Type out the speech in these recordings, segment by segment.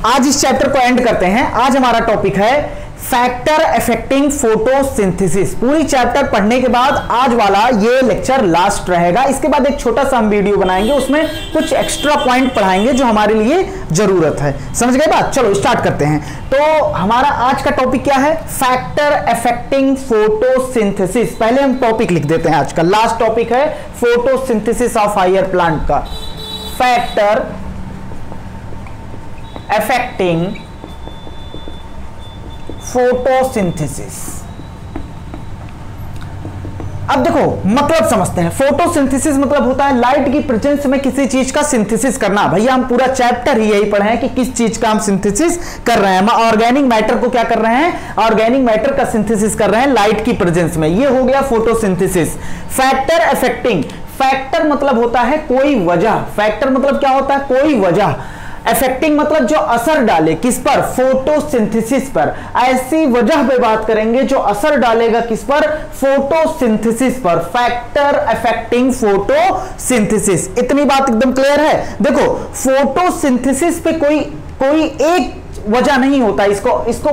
आज इस चैप्टर को एंड करते हैं। आज हमारा टॉपिक है फैक्टर अफेक्टिंग फोटोसिंथेसिस। पूरी चैप्टर पढ़ने के बाद आज वाला ये लेक्चर लास्ट रहेगा। इसके बाद एक छोटा सा हम वीडियो बनाएंगे, उसमें कुछ एक्स्ट्रा पॉइंट पढ़ाएंगे जो हमारे लिए जरूरत है। समझ गए बात? चलो स्टार्ट करते हैं। तो हमारा आज का टॉपिक क्या है? Factor affecting photosynthesis. पहले हम टॉपिक लिख देते हैं। आज का लास्ट टॉपिक है फोटोसिंथेसिस ऑफ हायर प्लांट का। Factor affecting photosynthesis. अब देखो मतलब समझते हैं। फोटोसिंथेसिस मतलब होता है लाइट की प्रेजेंस में किसी चीज का सिंथेसिस करना। भैया हम पूरा चैप्टर ही यही पढ़े हैं कि किस चीज का हम सिंथेसिस कर रहे हैं। हम ऑर्गेनिक मैटर को क्या कर रहे हैं? ऑर्गेनिक मैटर का सिंथेसिस कर रहे हैं लाइट की प्रेजेंस में। ये हो गया फोटोसिंथेसिस। फैक्टर अफेक्टिंग, फैक्टर मतलब होता है कोई वजह। फैक्टर मतलब क्या होता है? कोई वजह। अफेक्टिंग मतलब जो असर डाले, किस पर? फोटोसिंथेसिस पर। ऐसी वजह पे बात करेंगे जो असर डालेगा किस पर? फोटोसिंथेसिस पर। Factor affecting photosynthesis. इतनी बात एकदम क्लियर है? देखो फोटोसिंथेसिस पे कोई एक वजह नहीं होता। इसको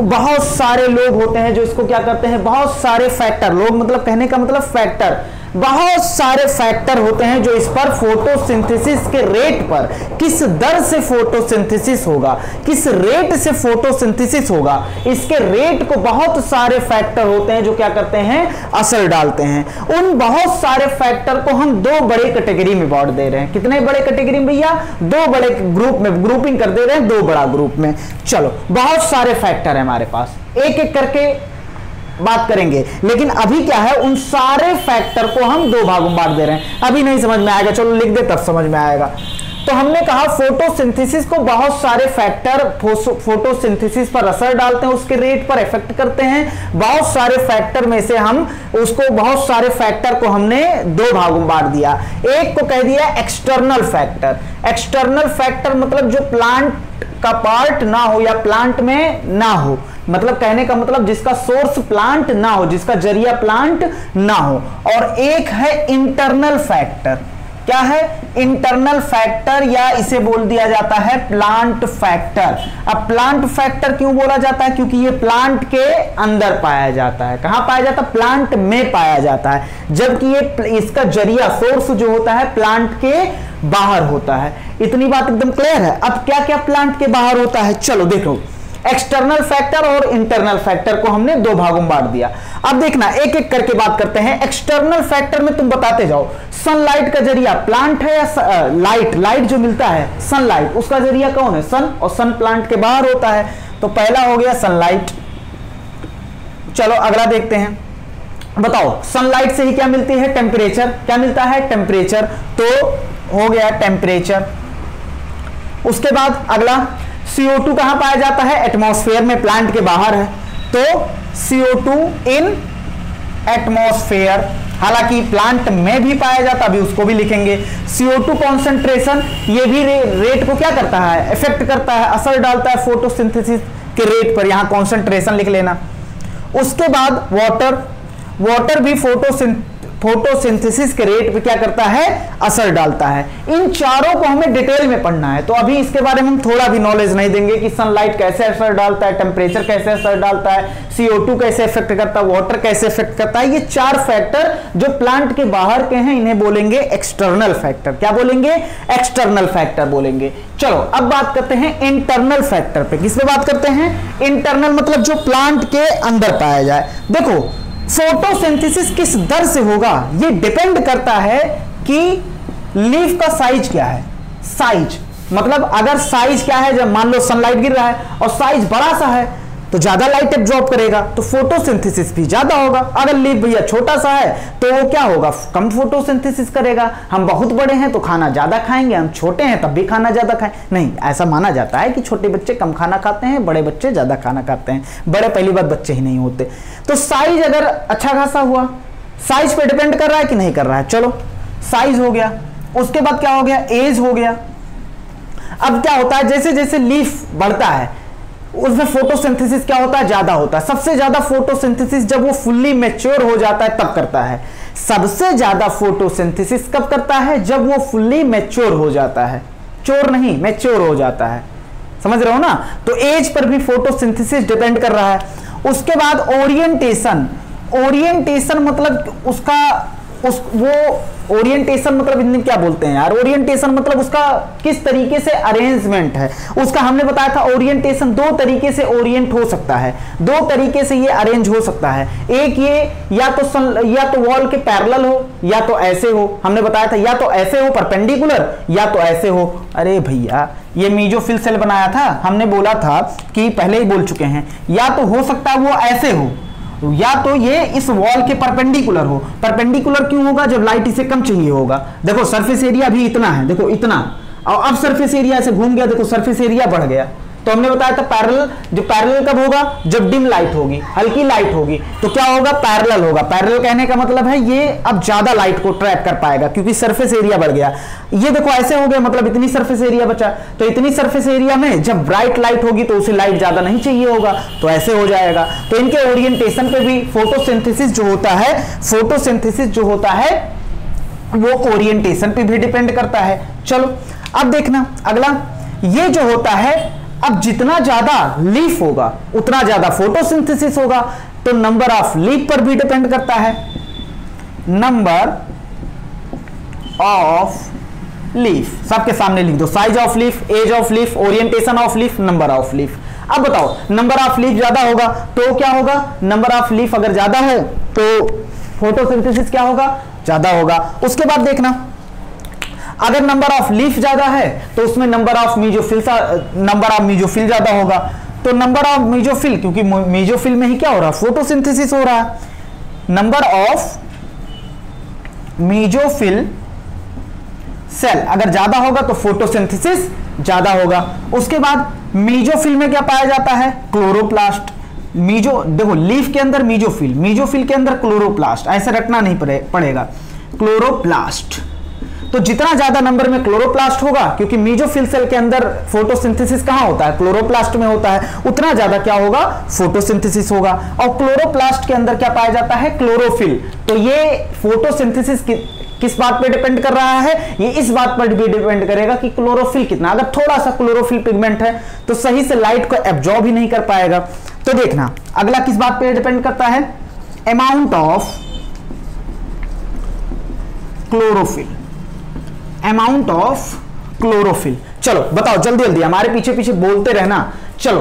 बहुत सारे लोग होते हैं जो इसको क्या करते हैं? बहुत सारे फैक्टर, लोग मतलब कहने का मतलब फैक्टर, बहुत सारे फैक्टर होते हैं जो इस पर फोटोसिंथेसिस के रेट पर, किस दर से फोटोसिंथेसिस होगा, किस रेट से फोटोसिंथेसिस होगा, इसके रेट को बहुत सारे फैक्टर होते हैं जो क्या करते हैं? असर डालते हैं। उन बहुत सारे फैक्टर को हम दो बड़े कैटेगरी में बांट दे रहे हैं। कितने बड़े कैटेगरी में भैया? दो बड़े ग्रुप में ग्रुपिंग कर दे रहे हैं, दो बड़ा ग्रुप में। चलो बहुत सारे फैक्टर है हमारे पास, एक एक करके बात करेंगे। लेकिन अभी क्या है, उन सारे फैक्टर को हम दो भागों में बांट दे रहे हैं। अभी नहीं समझ में आएगा, चलो लिख दे तब समझ में आएगा। तो हमने कहा फोटोसिंथेसिस को बहुत सारे फैक्टर फोटोसिंथेसिस पर असर डालते हैं, उसके रेट पर इफेक्ट करते हैं। बहुत सारे फैक्टर में से हम उसको, बहुत सारे फैक्टर को हमने दो भागों में बांट दिया। एक को कह दिया एक्सटर्नल फैक्टर। एक्सटर्नल फैक्टर मतलब जो प्लांट का पार्ट ना हो या प्लांट में ना हो, मतलब कहने का मतलब जिसका सोर्स प्लांट ना हो, जिसका जरिया प्लांट ना हो। और एक है इंटरनल फैक्टर। क्या है? इंटरनल फैक्टर, या इसे बोल दिया जाता है प्लांट फैक्टर। अब प्लांट फैक्टर क्यों बोला जाता है? क्योंकि ये प्लांट के अंदर पाया जाता है। कहां पाया जाता है? प्लांट में पाया जाता है, जबकि ये इसका जरिया सोर्स जो होता है प्लांट के बाहर होता है। इतनी बात एकदम क्लियर है? अब क्या क्या प्लांट के बाहर होता है? चलो देखो, एक्सटर्नल फैक्टर और इंटरनल फैक्टर को हमने दो भागों में बांट दिया। अब देखना एक एक करके बात करते हैं। एक्सटर्नल फैक्टर में तुम बताते जाओ, सनलाइट का जरिया प्लांट है या लाइट जो मिलता है सनलाइट, उसका जरिया कौन है? सन, और सन प्लांट के बाहर होता है। तो पहला हो गया सनलाइट। चलो अगला देखते हैं। बताओ सनलाइट से ही क्या मिलती है? टेम्परेचर। क्या मिलता है? टेम्परेचर। तो हो गया टेम्परेचर। उसके बाद अगला CO2 कहां पाया जाता है? एटमॉस्फेयर में, प्लांट के बाहर है। तो CO2 इन एटमॉस्फेयर, हालांकि प्लांट में भी पाया जाता, अभी उसको भी लिखेंगे। CO2 कॉन्सेंट्रेशन, ये भी रेट को क्या करता है? इफेक्ट करता है, असर डालता है फोटोसिंथेसिस के रेट पर। यहां कॉन्सेंट्रेशन लिख लेना। उसके बाद वाटर भी फोटोसिंथेसिस के रेट पे क्या करता है? असर डालता है। इन चारों को हमें डिटेल में पढ़ना है, तो अभी इसके बारे में हम थोड़ा भी नॉलेज नहीं देंगे कि सनलाइट कैसे असर डालता है, टेम्परेचर कैसे असर डालता है, CO2 कैसे इफेक्ट करता है, वाटर कैसे इफेक्ट करता है। ये चार फैक्टर जो प्लांट के बाहर के हैं, इन्हें बोलेंगे एक्सटर्नल फैक्टर। क्या बोलेंगे? एक्सटर्नल फैक्टर बोलेंगे। चलो अब बात करते हैं इंटरनल फैक्टर पे। किस पे बात करते हैं? इंटरनल मतलब जो प्लांट के अंदर पाया जाए। देखो फोटोसिंथेसिस किस दर से होगा, ये डिपेंड करता है कि लीफ का साइज क्या है। साइज मतलब अगर साइज क्या है, जब मान लो सनलाइट गिर रहा है और साइज बड़ा सा है तो ज्यादा लाइट एब्जॉर्ब करेगा, तो फोटोसिंथेसिस भी ज्यादा होगा। अगर लीफ भैया छोटा सा है तो वो क्या होगा? कम फोटोसिंथेसिस करेगा। हम बहुत बड़े हैं तो खाना ज्यादा खाएंगे, हम छोटे हैं तब भी खाना ज्यादा खाएं। नहीं, ऐसा माना जाता है कि छोटे बच्चे कम खाना खाते हैं, बड़े बच्चे ज्यादा खाना खाते हैं। बड़े पहली बात बच्चे ही नहीं होते। तो साइज अगर अच्छा खासा हुआ, साइज पे डिपेंड कर रहा है कि नहीं कर रहा है। चलो साइज हो गया। उसके बाद क्या हो गया? एज हो गया। अब क्या होता है? जैसे जैसे लीफ बढ़ता है उसमें फोटोसिंथेसिस क्या होता है? ज्यादा होता है। सबसे ज्यादा फोटोसिंथेसिस जब वो फुल्ली मैच्योर हो जाता है तब करता है। सबसे ज्यादा फोटोसिंथेसिस कब करता है? जब वो फुल्ली मैच्योर हो जाता है। चोर नहीं, मैच्योर हो जाता है, समझ रहे हो ना। तो एज पर भी फोटोसिंथेसिस डिपेंड कर रहा है। उसके बाद ओरिएंटेशन, ओरिएंटेशन मतलब उसका वो ओरिएंटेशन मतलब इन्हें क्या बोलते हैं यार, ओरिएंटेशन मतलब उसका किस तरीके से अरेंजमेंट है उसका। हमने बताया था ओरिएंटेशन दो तरीके से ओरिएंट हो सकता है, दो तरीके से ये अरेंज हो सकता है। एक ये या तो वॉल के पैरेलल हो या तो ऐसे हो, हमने बताया था या तो ऐसे हो परपेंडिकुलर या तो ऐसे हो। अरे भैया ये मीजोफिल सेल बनाया था, हमने बोला था कि पहले ही बोल चुके हैं, या तो हो सकता है वो ऐसे हो या तो ये इस वॉल के परपेंडिकुलर हो। परपेंडिकुलर क्यों होगा, जब लाइट इसे कम चाहिए होगा। देखो सरफेस एरिया भी इतना है, देखो इतना, और अब सरफेस एरिया से घूम गया, देखो सरफेस एरिया बढ़ गया। तो हमने बताया था पैरेलल, जो पैरेलल कब होगा, जब डिम लाइट होगी, हल्की लाइट होगी, तो क्या होगा, पैरेलल होगा। पैरेलल कहने का मतलब है ये अब ज्यादा लाइट को ट्रैप कर पाएगा क्योंकि सरफेस एरिया बढ़ गया। ये देखो ऐसे हो गया, मतलब इतनी सरफेस एरिया बचा, तो इतनी सरफेस एरिया में जब ब्राइट लाइट होगी तो उसे लाइट ज्यादा नहीं चाहिए होगा, तो ऐसे हो जाएगा। तो इनके ओरिएंटेशन पे भी फोटोसिंथेसिस जो होता है, फोटोसिंथेसिस जो होता है वो ओरिएंटेशन पे भी डिपेंड करता है। चलो अब देखना अगला, ये जो होता है अब जितना ज्यादा लीफ होगा उतना ज्यादा फोटोसिंथेसिस होगा, तो नंबर ऑफ लीफ पर भी डिपेंड करता है। नंबर ऑफ लीफ सबके सामने लिख दो, size of leaf, age of leaf, orientation of leaf, number of leaf. अब बताओ नंबर ऑफ लीफ ज्यादा होगा तो क्या होगा, नंबर ऑफ लीफ अगर ज्यादा है तो फोटोसिंथेसिस क्या होगा, ज्यादा होगा। उसके बाद देखना अगर नंबर ऑफ लीफ ज्यादा है तो उसमें नंबर ऑफ मीजोफिल ज्यादा होगा। तो नंबर ऑफ मीजोफिल, क्योंकि मीजोफिल में ही क्या हो रहा है, फोटोसिंथेसिस हो रहा है। नंबर ऑफ मीजोफिल सेल अगर ज्यादा होगा तो फोटोसिंथेसिस ज्यादा होगा। उसके बाद मीजोफिल में क्या पाया जाता है, क्लोरोप्लास्ट। देखो लीफ के अंदर मीजोफिल, मीजोफिल के अंदर क्लोरोप्लास्ट, ऐसे रखना नहीं पड़ेगा, क्लोरोप्लास्ट। तो जितना ज्यादा नंबर में क्लोरोप्लास्ट होगा, क्योंकि मीजोफिल सेल के अंदर फोटोसिंथेसिस कहां होता है, क्लोरोप्लास्ट में होता है, उतना ज्यादा क्या होगा, फोटोसिंथेसिस होगा। और क्लोरोप्लास्ट के अंदर क्या पाया जाता है, क्लोरोफिल। तो ये फोटोसिंथेसिस किस बात पे डिपेंड कर रहा है, ये इस बात पर भी डिपेंड करेगा कि क्लोरोफिल कितना। अगर थोड़ा सा क्लोरोफिल पिगमेंट है तो सही से लाइट को एब्जॉर्ब ही नहीं कर पाएगा। तो देखना अगला किस बात पे डिपेंड करता है, amount of chlorophyll, amount of chlorophyll. चलो बताओ जल्दी जल्दी, हमारे पीछे पीछे बोलते रहना। चलो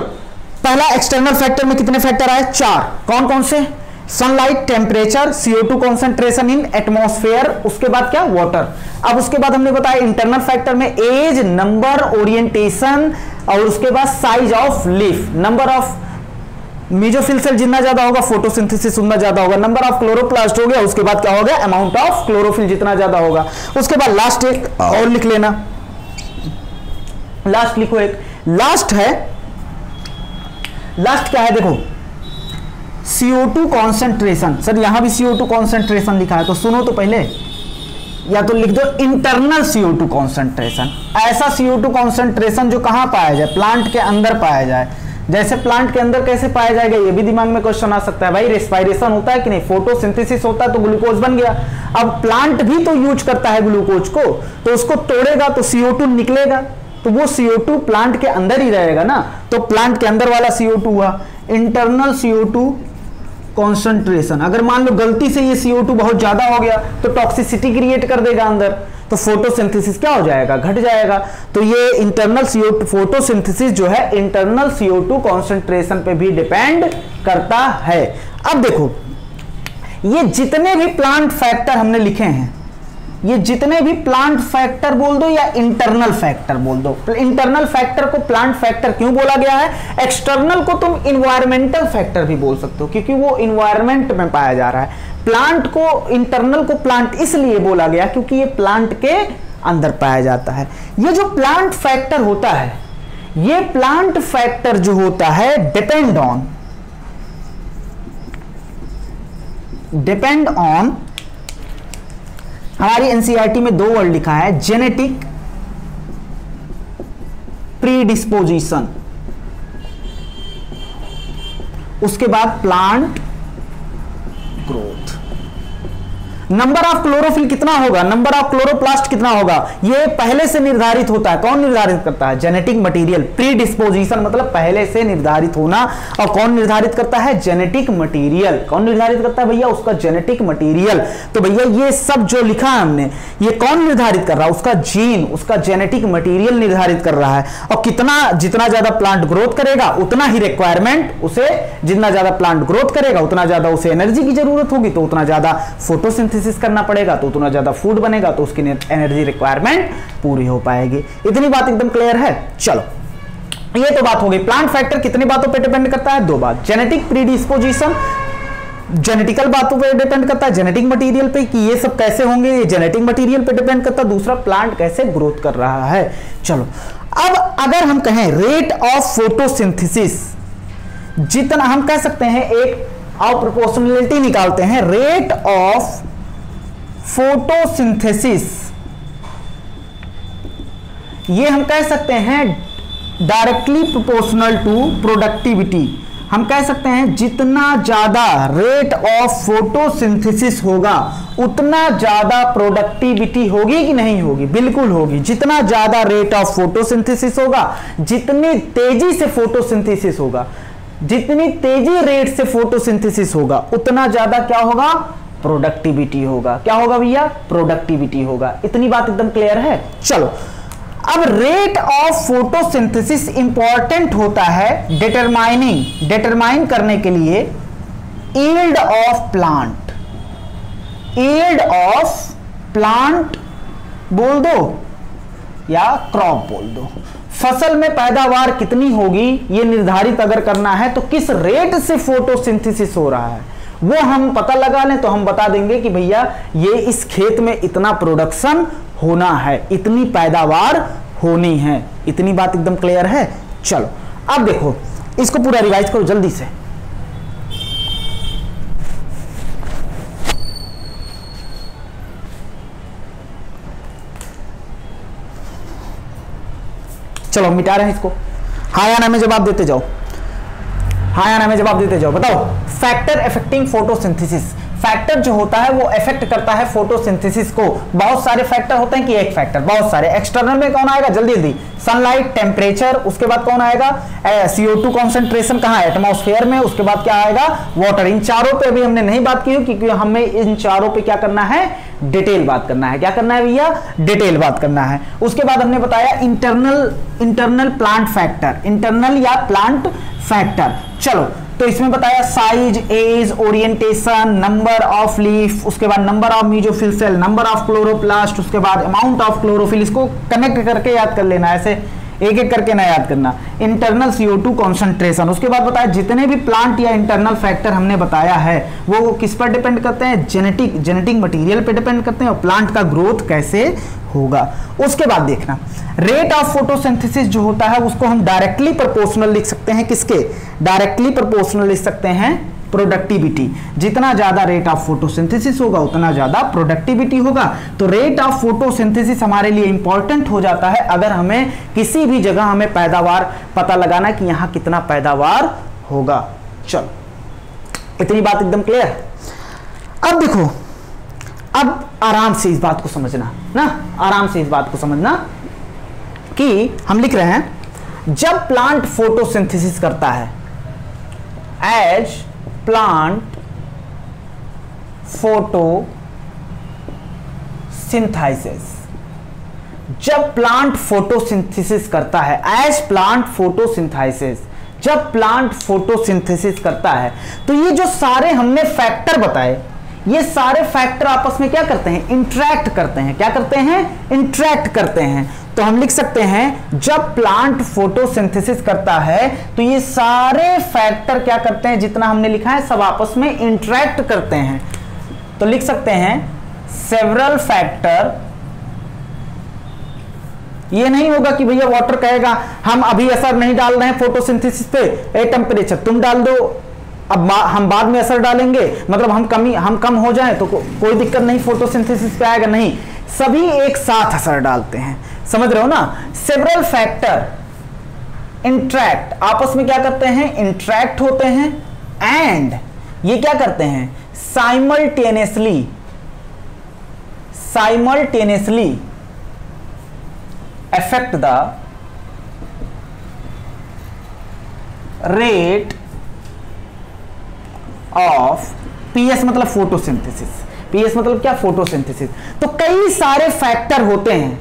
पहला एक्सटर्नल फैक्टर में कितने फैक्टर आए, 4। कौन कौन से, sunlight, temperature, CO2 concentration in atmosphere, उसके बाद क्या, वाटर। अब उसके बाद हमने बताया इंटरनल फैक्टर में एज, नंबर, ओरिएंटेशन, और उसके बाद size of leaf. Number of mesophyll cell जितना ज्यादा होगा फोटोसिंथेसिस उतना ज्यादा होगा। नंबर ऑफ क्लोरोप्लास्ट हो गया, उसके बाद क्या हो गया, अमाउंट ऑफ क्लोरोफिल जितना ज्यादा होगा। उसके बाद लास्ट एक और लिख लेना, लास्ट लिखो एक, लास्ट है, लास्ट क्या है देखो, CO2 कॉन्सेंट्रेशन। सर यहां भी CO2 कॉन्सेंट्रेशन लिखा है, तो सुनो तो पहले, या तो लिख दो इंटरनल CO2 कॉन्सेंट्रेशन। ऐसा CO2 कॉन्सेंट्रेशन जो कहां पाया जाए, प्लांट के अंदर पाया जाए। जैसे प्लांट के अंदर कैसे पाया जाएगा, ये भी दिमाग में क्वेश्चन आ सकता है। भाई रेस्पिरेशन होता है कि नहीं, फोटोसिंथेसिस होता है तो ग्लूकोज बन गया। अब प्लांट भी तो यूज करता है ग्लूकोज को, तो उसको तोड़ेगा तो CO2 निकलेगा, तो वो CO2 प्लांट के अंदर ही रहेगा ना, तो प्लांट के अंदर वाला CO2 हुआ इंटरनल CO2 कॉन्सेंट्रेशन। अगर मान लो गलती से ये CO2 बहुत ज्यादा हो गया तो टॉक्सिसिटी क्रिएट कर देगा अंदर, तो फोटोसिंथेसिस क्या हो जाएगा, घट जाएगा। तो ये इंटरनल CO2 फोटोसिंथेसिस जो है इंटरनल CO2 कॉन्सेंट्रेशन पे भी डिपेंड करता है। अब देखो ये जितने भी प्लांट फैक्टर हमने लिखे हैं, ये जितने भी प्लांट फैक्टर बोल दो या इंटरनल फैक्टर बोल दो। इंटरनल फैक्टर को प्लांट फैक्टर क्यों बोला गया है, एक्सटर्नल को तुम इन्वायरमेंटल फैक्टर भी बोल सकते हो क्योंकि वो इन्वायरमेंट में पाया जा रहा है। प्लांट को, इंटरनल को प्लांट इसलिए बोला गया क्योंकि ये प्लांट के अंदर पाया जाता है। ये जो प्लांट फैक्टर होता है, ये प्लांट फैक्टर जो होता है डिपेंड ऑन हमारी एनसीईआरटी में 2 वर्ड लिखा है, जेनेटिक प्रीडिस्पोजिशन, उसके बाद plant growth. Number of chlorophyll कितना होगा, नंबर ऑफ क्लोरोप्लास्ट कितना होगा, ये पहले से निर्धारित होता है। कौन निर्धारित करता है, जेनेटिक मटेरियल। प्री डिस्पोजिशन मतलब पहले से निर्धारित होना, और कौन निर्धारित करता है, जेनेटिक मटेरियल। कौन निर्धारित करता है भैया, उसका जेनेटिक मटेरियल। तो भैया ये सब जो लिखा है हमने, ये कौन निर्धारित कर रहा है, उसका जीन, उसका जेनेटिक मटेरियल निर्धारित कर रहा है। और कितना, जितना ज्यादा प्लांट ग्रोथ करेगा उतना ही रिक्वायरमेंट उसे, जितना ज्यादा प्लांट ग्रोथ करेगा उतना ज्यादा उसे एनर्जी की जरूरत होगी, तो उतना ज्यादा फोटोसिंथेसिस करना पड़ेगा, तो उतना ज्यादा फूड बनेगा, तो उसकी एनर्जी रिक्वायरमेंट पूरी हो पाएगी। इतनी बात एकदम क्लियर है। चलो ये तो बात हो गई। प्लांट फैक्टर कितनी बातों पे डिपेंड करता है, दो बात, जेनेटिक प्रीडिस्पोजिशन, जेनेटिकल बातों पे डिपेंड करता है, जेनेटिक मटेरियल पे कि ये सब कैसे होंगे, ये जेनेटिक मटेरियल पे डिपेंड करता है। दूसरा प्लांट कैसे ग्रोथ कर रहा है। चलो अब अगर हम कहें रेट ऑफ फोटोसिंथेसिस, जितना हम कह सकते हैं एक और प्रोपोर्शनलिटी निकालते हैं, रेट ऑफ फोटोसिंथेसिस, ये हम कह सकते हैं डायरेक्टली प्रोपोर्शनल टू प्रोडक्टिविटी। हम कह सकते हैं जितना ज्यादा रेट ऑफ फोटोसिंथेसिस होगा उतना ज्यादा प्रोडक्टिविटी होगी कि नहीं होगी, बिल्कुल होगी। जितना ज्यादा रेट ऑफ फोटोसिंथेसिस होगा, जितनी तेजी से फोटोसिंथेसिस होगा, जितनी तेजी रेट से फोटोसिंथेसिस होगा, उतना ज्यादा क्या होगा, प्रोडक्टिविटी होगा। क्या होगा भैया, प्रोडक्टिविटी होगा। इतनी बात एकदम क्लियर है। चलो अब रेट ऑफ फोटोसिंथेसिस इंपॉर्टेंट होता है डिटरमाइन करने के लिए yield of plant. Yield of plant बोल दो या क्रॉप बोल दो, फसल में पैदावार कितनी होगी ये निर्धारित अगर करना है तो किस रेट से फोटोसिंथेसिस हो रहा है वो हम पता लगा लें तो हम बता देंगे कि भैया ये इस खेत में इतना प्रोडक्शन होना है, इतनी पैदावार होनी है। इतनी बात एकदम क्लियर है। चलो अब देखो इसको पूरा रिवाइज करो जल्दी से। चलो मिटा रहे हैं इसको, हाँ या ना में जवाब देते जाओ, हाँ या ना में जवाब देते जाओ। बताओ फैक्टर अफेक्टिंग फोटोसिंथेसिस, फैक्टर जो होता है वो इफेक्ट करता है फोटोसिंथेसिस को। बहुत सारे फैक्टर होते हैं कि एक फैक्टर, बहुत सारे। एक्सटर्नल में कौन आएगा, जल्दी जल्दी, सनलाइट, टेम्परेचर, उसके बाद कौन आएगा, CO2 कॉन्सेंट्रेशन कहाँ है, एटमॉस्फेयर में, उसके बाद क्या आएगा, वाटर। इन चारों पे अभी हमने नहीं बात की क्योंकि हमें इन चारों पे क्या करना है, डिटेल बात करना है। क्या करना है भैया, डिटेल बात करना है। उसके बाद हमने बताया इंटरनल प्लांट फैक्टर, इंटरनल या प्लांट फैक्टर। चलो तो इसमें बताया size, age, orientation, number of leaf, उसके बाद number of mesophyll cell, number of chloroplast, उसके बाद अमाउंट ऑफ क्लोरोफिल। इसको कनेक्ट करके याद कर लेना, ऐसे एक एक करके ना याद करना। इंटरनल CO2 कॉन्सेंट्रेशन, उसके बाद बताया जितने भी प्लांट या इंटरनल फैक्टर हमने बताया है वो किस पर डिपेंड करते हैं, जेनेटिक मटेरियल पे डिपेंड करते हैं और प्लांट का ग्रोथ कैसे होगा। उसके बाद देखना रेट ऑफ फोटोसिंथेसिस जो होता है उसको हम डायरेक्टली प्रोपोर्शनल लिख सकते हैं, किसके, डायरेक्टली प्रोपोर्शनल लिख सकते हैं प्रोडक्टिविटी। जितना ज्यादा रेट ऑफ फोटोसिंथेसिस होगा उतना ज्यादा प्रोडक्टिविटी होगा। तो रेट ऑफ फोटोसिंथेसिस हमारे लिए इंपॉर्टेंट हो जाता है अगर हमें किसी भी जगह हमें पैदावार पता लगाना कि यहां कितना पैदावार होगा। चलो इतनी बात एकदम क्लियर। अब देखो, अब आराम से इस बात को समझना ना, आराम से इस बात को समझना कि हम लिख रहे हैं जब प्लांट फोटोसिंथेसिस करता है, एज प्लांट फोटोसिंथेसिस, जब प्लांट फोटोसिंथेसिस करता है, एज प्लांट फोटोसिंथेसिस, जब प्लांट फोटोसिंथेसिस करता है तो ये जो सारे हमने फैक्टर बताए, ये सारे फैक्टर आपस में क्या करते हैं, इंटरैक्ट करते हैं। क्या करते हैं, इंटरैक्ट करते हैं। तो हम लिख सकते हैं जब प्लांट फोटोसिंथेसिस करता है तो ये सारे फैक्टर क्या करते हैं, जितना हमने लिखा है सब आपस में इंटरैक्ट करते हैं। तो लिख सकते हैं सेवरल फैक्टर। ये नहीं होगा कि भैया वाटर कहेगा हम अभी असर नहीं डाल रहे हैं फोटोसिंथेसिस पे, ए टेम्परेचर तुम डाल दो, अब हम बाद में असर डालेंगे, मतलब हम कम हो जाएं तो कोई दिक्कत नहीं, फोटोसिंथेसिस पे आएगा। नहीं, सभी एक साथ असर डालते हैं, समझ रहे हो ना। सेवरल फैक्टर इंटरैक्ट, आपस में क्या करते हैं, इंटरैक्ट होते हैं। एंड ये क्या करते हैं, simultaneously simultaneously affect the rate of PS मतलब फोटोसिंथेसिस। PS मतलब क्या? फोटोसिंथेसिस। तो कई सारे फैक्टर होते हैं,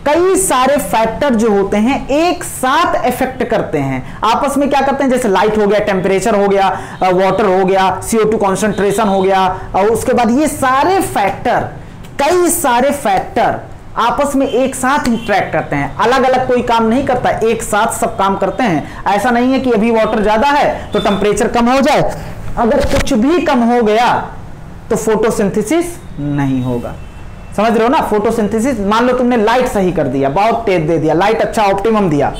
कई सारे फैक्टर जो होते हैं एक साथ इफेक्ट करते हैं, आपस में क्या करते हैं, जैसे लाइट हो गया, टेम्परेचर हो गया, वाटर हो गया, CO2 कॉन्सेंट्रेशन हो गया, और उसके बाद ये सारे फैक्टर, कई सारे फैक्टर आपस में एक साथ इंटरेक्ट करते हैं, अलग अलग कोई काम नहीं करता, एक साथ सब काम करते हैं। ऐसा नहीं है कि अभी वाटर ज्यादा है तो टेम्परेचर कम हो जाए, अगर कुछ भी कम हो गया तो फोटोसिंथेसिस नहीं होगा। समझ रहे हो ना? फोटोसिंथेसिस, मान लो तुमने लाइट सही कर दिया, बहुत तेज दे दिया, लाइट अच्छा ऑप्टिमम दिया,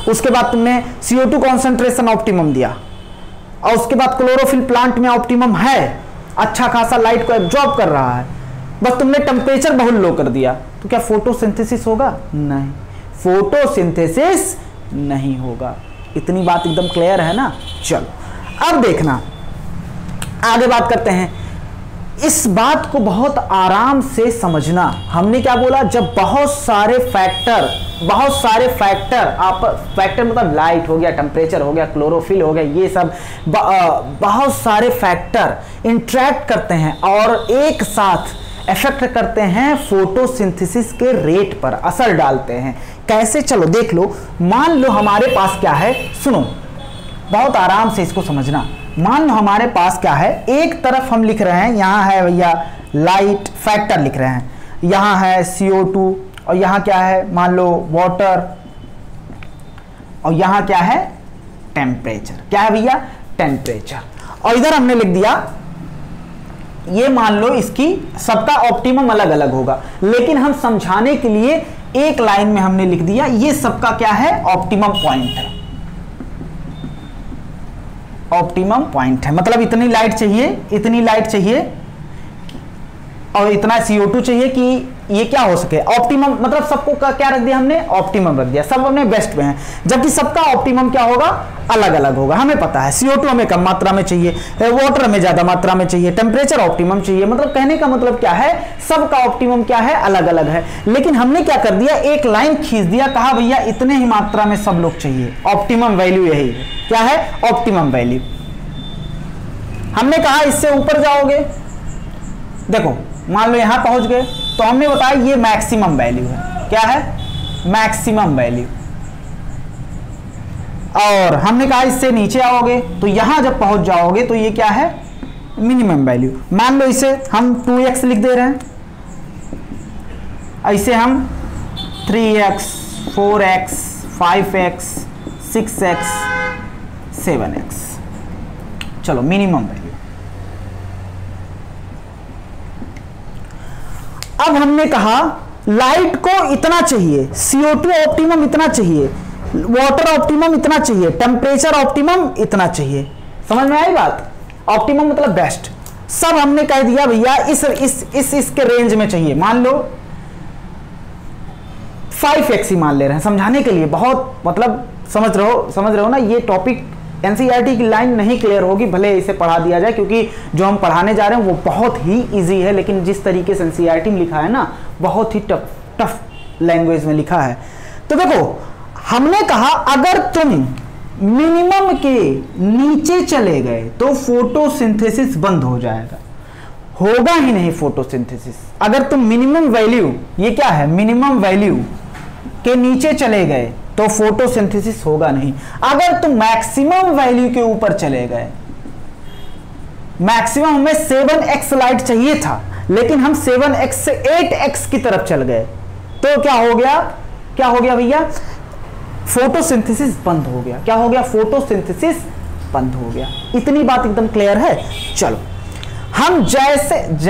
उसके बाद तुमने CO2 कॉन्सेंट्रेशन ऑप्टिमम दिया, और उसके बाद क्लोरोफिल प्लांट में ऑप्टिमम है, अच्छा खासा लाइट को एब्जॉर्ब कर रहा है, बस तुमने टेम्परेचर बहुत लो कर दिया, तो क्या फोटोसिंथेसिस होगा? नहीं, फोटोसिंथेसिस नहीं होगा। इतनी बात एकदम क्लियर है ना? चलो अब देखना, आगे बात करते हैं। इस बात को बहुत आराम से समझना। हमने क्या बोला? जब बहुत सारे फैक्टर आप फैक्टर मतलब लाइट हो गया, टेम्परेचर हो गया, क्लोरोफिल हो गया, ये सब बहुत सारे फैक्टर इंटरेक्ट करते हैं और एक साथ इफेक्ट करते हैं फोटोसिंथेसिस के रेट पर, असर डालते हैं। कैसे? चलो देख लो। मान लो हमारे पास क्या है, सुनो बहुत आराम से इसको समझना। मान लो हमारे पास क्या है, एक तरफ हम लिख रहे हैं, यहां है भैया लाइट फैक्टर लिख रहे हैं, यहां है CO2, और यहां क्या है, मान लो वाटर, और यहां क्या है, टेम्परेचर। क्या है भैया? टेम्परेचर। और इधर हमने लिख दिया, ये मान लो इसकी सबका ऑप्टिमम अलग अलग होगा, लेकिन हम समझाने के लिए एक लाइन में हमने लिख दिया ये सबका क्या है, ऑप्टिमम पॉइंट है। ऑप्टिमम पॉइंट है मतलब इतनी लाइट चाहिए, इतनी लाइट चाहिए और इतना CO2 चाहिए कि ये क्या हो सके, ऑप्टिमम। मतलब सबको क्या रख दिया हमने, ऑप्टिमम रख दिया, सब अपने बेस्ट में है, जबकि सबका ऑप्टिमम क्या होगा, अलग अलग होगा। हमें पता है CO2 हमें कम मात्रा में चाहिए, वाटर हमें ज्यादा मात्रा में चाहिए, टेम्परेचर ऑप्टिमम चाहिए। मतलब कहने का मतलब क्या है, सबका ऑप्टिमम क्या है, अलग अलग है। लेकिन हमने क्या कर दिया, एक लाइन खींच दिया, कहा भैया इतने ही मात्रा में सब लोग चाहिए, ऑप्टिमम वैल्यू यही है। क्या है, ऑप्टिमम वैल्यू। हमने कहा इससे ऊपर जाओगे, देखो मान लो यहां पहुंच गए, तो हमने बताया ये मैक्सिमम वैल्यू है। क्या है, मैक्सिमम वैल्यू। और हमने कहा इससे नीचे आओगे तो यहां जब पहुंच जाओगे तो ये क्या है, मिनिमम वैल्यू। मान लो इसे हम 2x लिख दे रहे हैं, ऐसे हम 3x 4x 5x 6x 7x, चलो मिनिमम वैल्यू। अब हमने कहा लाइट को इतना चाहिए, CO2 ऑप्टिमम इतना चाहिए, वाटर ऑप्टिमम इतना चाहिए, टेम्परेचर ऑप्टिमम इतना चाहिए। समझ में आई बात? ऑप्टिमम मतलब बेस्ट। सब हमने कह दिया भैया इसके रेंज में चाहिए। मान लो 5x ही मान ले रहे हैं समझाने के लिए, बहुत मतलब समझ रहे हो ना। ये टॉपिक NCERT की लाइन नहीं क्लियर होगी भले इसे पढ़ा दिया जाए, क्योंकि जो हम पढ़ाने जा रहे हैं वो बहुत ही इजी है, लेकिन जिस तरीके से NCERT में लिखा है ना, बहुत ही टफ लैंग्वेज में लिखा है। तो देखो हमने कहा अगर तुम मिनिमम के नीचे चले गए तो फोटोसिंथेसिस बंद हो जाएगा, होगा ही नहीं फोटोसिंथेसिस। अगर तुम मिनिमम वैल्यू, ये क्या है, मिनिमम वैल्यू के नीचे चले गए तो फोटोसिंथेसिस होगा नहीं। अगर तुम मैक्सिमम वैल्यू के ऊपर चले गए, मैक्सिमम हमें 7x लाइट चाहिए था, लेकिन हम 7x से 8x की तरफ चल गए, तो क्या हो गया, क्या हो गया भैया, फोटोसिंथेसिस बंद हो गया। क्या हो गया, फोटोसिंथेसिस बंद हो गया। इतनी बात एकदम क्लियर है। चलो हम